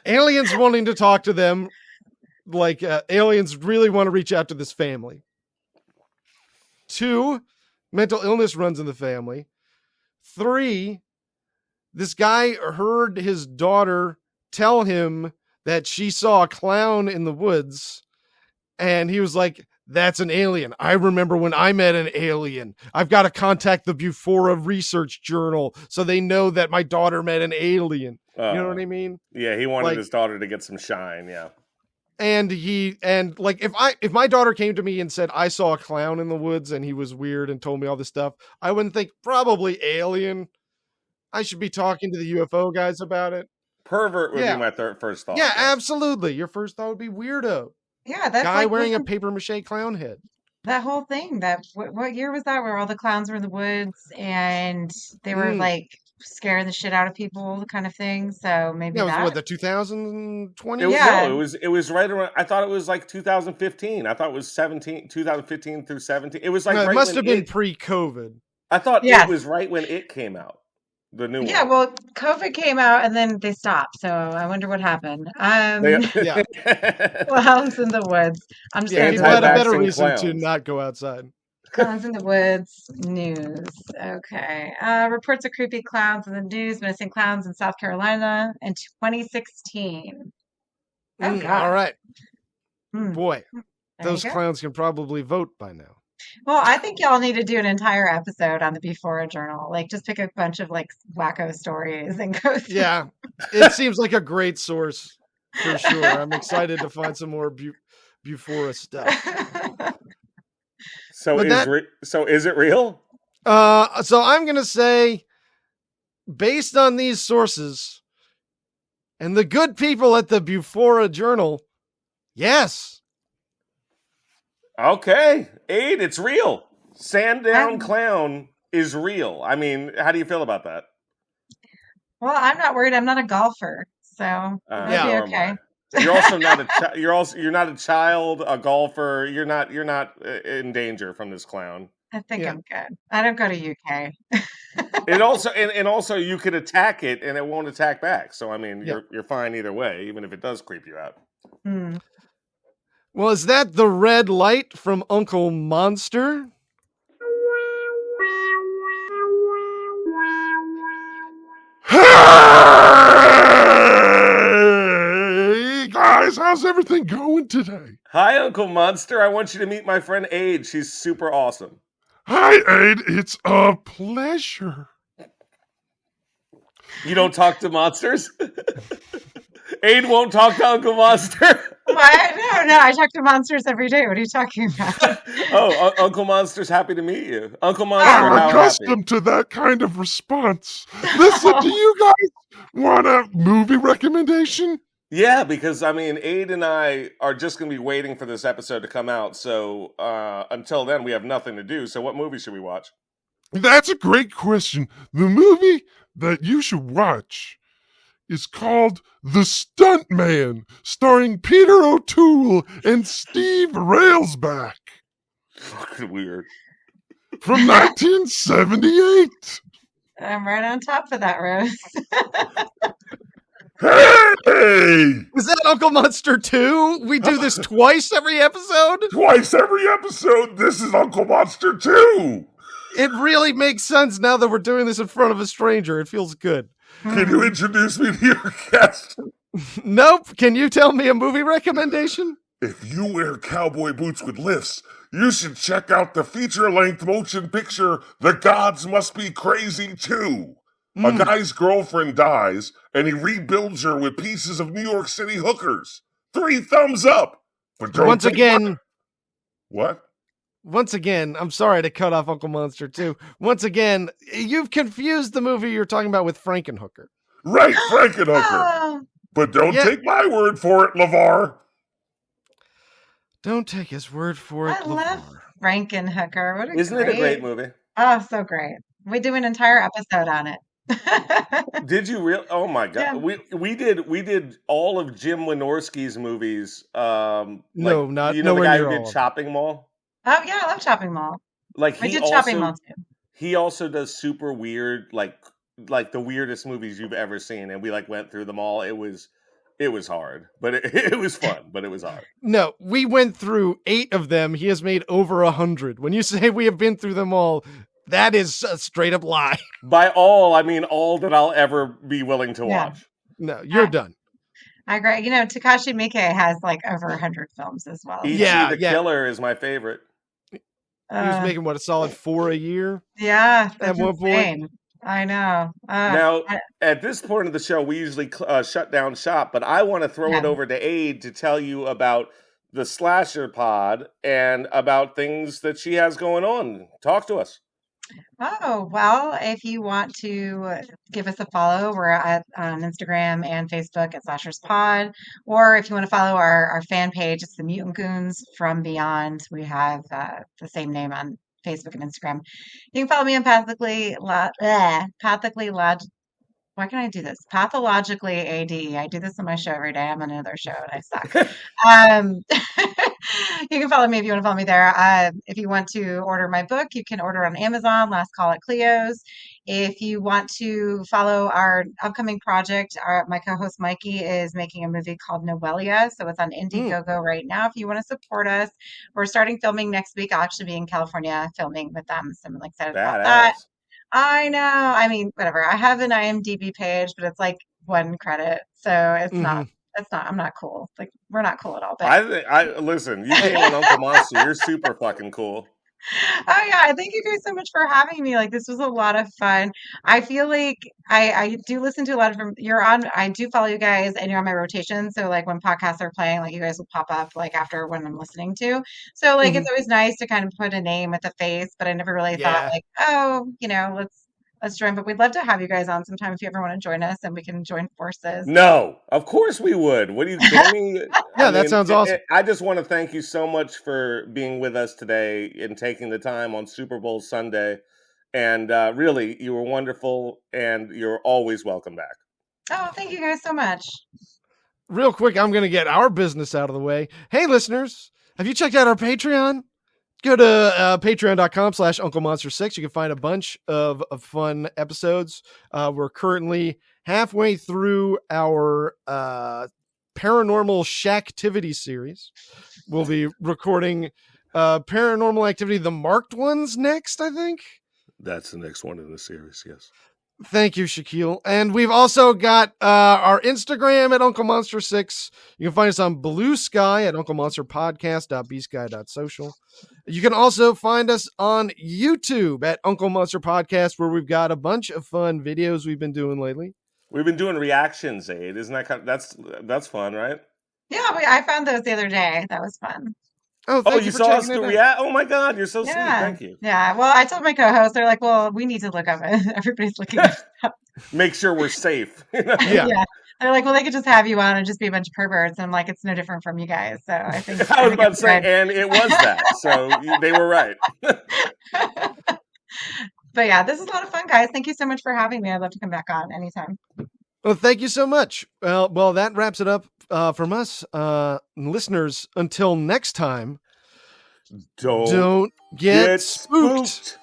A: aliens wanting to talk to them, like aliens really want to reach out to this family. 2, mental illness runs in the family. 3, this guy heard his daughter tell him that she saw a clown in the woods, and he was like, that's an alien. I remember when I met an alien. I've got to contact the Bufora Research Journal so they know that my daughter met an alien. You know what I mean?
B: Yeah, he wanted his daughter to get some shine, yeah.
A: And if my daughter came to me and said, I saw a clown in the woods and he was weird and told me all this stuff, I wouldn't think probably alien. I should be talking to the UFO guys about it.
B: Pervert would be my first thought.
A: Yeah, absolutely. Your first thought would be weirdo.
C: Yeah, that's
A: guy wearing a paper mache clown head.
C: That whole thing. What year was that? Where all the clowns were in the woods and they were like scaring the shit out of people, kind of thing. So maybe
A: that was what, the 2020?
B: No, it was right around. I thought it was like 2015. I thought it was 2015 through 17. It was like
A: it must have been pre-COVID.
B: I thought it was right when it came out. The new one.
C: Yeah, well, COVID came out and then they stopped. So I wonder what happened.
A: Yeah.
C: Clowns in the woods. I'm just
A: people had a better reason to not go outside.
C: Clowns in the woods news. Okay. Reports of creepy clowns in the news. Missing clowns in South Carolina in 2016. Oh, God.
A: All right. Boy, those clowns can probably vote by now.
C: Well, I think y'all need to do an entire episode on the Bufora Journal. Like, just pick a bunch of like wacko stories and go through.
A: Yeah, it seems like a great source for sure. I'm excited to find some more Bufora stuff.
B: So is it real?
A: So I'm gonna say, based on these sources and the good people at the Bufora Journal, yes.
B: Okay, Aid, it's real. Sandown Clown is real. I mean, how do you feel about that?
C: Well, I'm not worried. I'm not a golfer, so it'll be okay.
B: You're also not you're not a child, a golfer. You're not in danger from this clown.
C: I think I'm good. I don't go to UK.
B: It also and also you could attack it and it won't attack back. So I mean, you're fine either way, even if it does creep you out.
A: Well, is that the red light from Uncle Monster?
E: Hey guys, how's everything going today?
B: Hi, Uncle Monster. I want you to meet my friend Aid. She's super awesome.
E: Hi, Aid. It's a pleasure.
B: You don't talk to monsters? Aid won't talk to Uncle Monster?
C: What? No, I talk to monsters every day. What are you talking about?
B: Uncle Monster's happy to meet you. Uncle Monster,
E: I'm
C: Oh.
B: how happy?
E: accustomed to that kind of response. Listen, do you guys want a movie recommendation?
B: Yeah, because I mean, Aid and I are just going to be waiting for this episode to come out. So until then, we have nothing to do. So what movie should we watch?
E: That's a great question. The movie that you should watch is called The Stuntman, starring Peter O'Toole and Steve Railsback
B: Fucking weird.
E: from 1978.
C: I'm right on top of that, Rose.
E: Hey!
A: Is that Uncle Monster 2? We do this twice every episode?
E: Twice every episode, this is Uncle Monster 2.
A: It really makes sense now that we're doing this in front of a stranger. It feels good.
E: Can you introduce me to your guest?
A: Nope. Can you tell me a movie recommendation?
E: If you wear cowboy boots with lifts, you should check out the feature-length motion picture The Gods Must Be Crazy Too. A guy's girlfriend dies, and he rebuilds her with pieces of New York City hookers. 3 thumbs up. But don't
A: Once
E: take
A: again,
E: What?
A: Once again, I'm sorry to cut off Uncle Monster 2. Once again, you've confused the movie you're talking about with Frankenhooker.
E: Right, Frankenhooker.
C: Oh,
E: But don't
A: Yeah.
E: take my word for it, LeVar.
A: Don't take his word for it,
C: I love
A: LeVar.
C: Frankenhooker. What a
B: Isn't it a great movie?
C: Oh, so great. We do an entire episode on it.
B: Did you really? Oh my god,
C: Yeah.
B: we did all of Jim Wynorski's movies.
A: No, not
B: you know the
A: nowhere
B: guy
A: near
B: who
A: all
B: did
A: of them.
B: Chopping Mall.
C: Oh, yeah, I love Chopping Mall.
B: Like
C: We
B: he
C: did
B: also
C: Chopping Mall too.
B: he also does super weird, like the weirdest movies you've ever seen, and we like went through them all. It was hard, but it was fun, but it was hard.
A: No, we went through 8 of them. He has made over 100. When you say we have been through them all, that is a straight up lie.
B: By all, I mean all that I'll ever be willing to
C: Yeah.
B: watch.
A: No, you're done.
C: I agree. You know, Takashi Miike has like over 100 films as well.
B: E.T.
A: Yeah,
B: the
A: yeah.
B: Killer is my favorite.
A: He was making what, a solid 4 a year?
C: Yeah, that's
A: one point.
C: insane. I know.
B: Now, at this point of the show, we usually shut down shop, but I want to throw it
C: Yeah.
B: over to Aid to tell you about the Slasher Pod and about things that she has going on. Talk to us.
C: Oh, well, if you want to give us a follow, we're at on Instagram and Facebook at slasherspod. Or if you want to follow our fan page, it's the Mutant Goons from Beyond. We have the same name on Facebook and Instagram. You can follow me on why can I do this? Pathologically ADE. I do this on my show every day. I'm on another show and I suck. You can follow me if you want to follow me there. If you want to order my book, you can order on Amazon, Last Call at Cleo's. If you want to follow our upcoming project, my co-host Mikey is making a movie called Noelia. So it's on Indiegogo right now. If you want to support us, we're starting filming next week. I'll actually be in California filming with them. So I'm excited about that.
B: Badass.
C: I know. I mean, whatever. I have an IMDb page, but it's like 1 credit. So it's not, I'm not cool. Like, we're not cool at all. But
B: Listen, you came on Uncle Monster. You're super fucking cool.
C: oh yeah, thank you guys so much for having me. Like, this was a lot of fun. I feel like I do listen to a lot of I do follow you guys and you're on my rotation. So like when podcasts are playing, like you guys will pop up like after when I'm listening to. So like it's always nice to kind of put a name with a face, but I never really thought like, oh, let's join. But we'd love to have you guys on sometime if you ever want to join us and we can join forces.
B: No, of course we would. What are you kidding me?
A: Yeah, that sounds awesome.
B: I just want to thank you so much for being with us today and taking the time on Super Bowl Sunday. And really, you were wonderful, and you're always welcome back.
C: Oh, thank you guys so much.
A: Real quick, I'm going to get our business out of the way. Hey, listeners, have you checked out our Patreon? Go to patreon.com/UncleMonster6. You can find a bunch of fun episodes. We're currently halfway through our Paranormal Shacktivity series. We'll be recording Paranormal Activity, the marked ones next, I think.
B: That's the next one in the series, yes.
A: Thank you, Shaquille. And we've also got our Instagram at Uncle Monster 6. You can find us on Blue Sky at unclemonsterpodcast.bsky.social. You can also find us on YouTube at Uncle Monster Podcast, where we've got a bunch of fun videos we've been doing lately.
B: We've been doing reactions, Aid. Isn't that that's fun, right?
C: Yeah, I found those the other day. That was fun.
A: Oh,
B: Oh,
A: thank
B: you
A: for
B: saw us
A: checking
B: do
A: it out.
B: react? Oh my God, you're so sweet.
C: Yeah.
B: Thank you.
C: Yeah. Well, I told my co-host, they're like, well, we need to look up it. Everybody's looking at stuff.
B: Make sure we're safe.
A: Yeah.
C: Yeah. They're like, well, they could just have you on and just be a bunch of perverts. And I'm like, it's no different from you guys. So I think
B: I was about to
C: it's
B: say,
C: good.
B: and it was that. So they were right.
C: But yeah, this is a lot of fun, guys. Thank you so much for having me. I'd love to come back on anytime.
A: Well, thank you so much. Well, that wraps it up from us, listeners. Until next time,
B: Don't
A: don't get spooked.
B: spooked.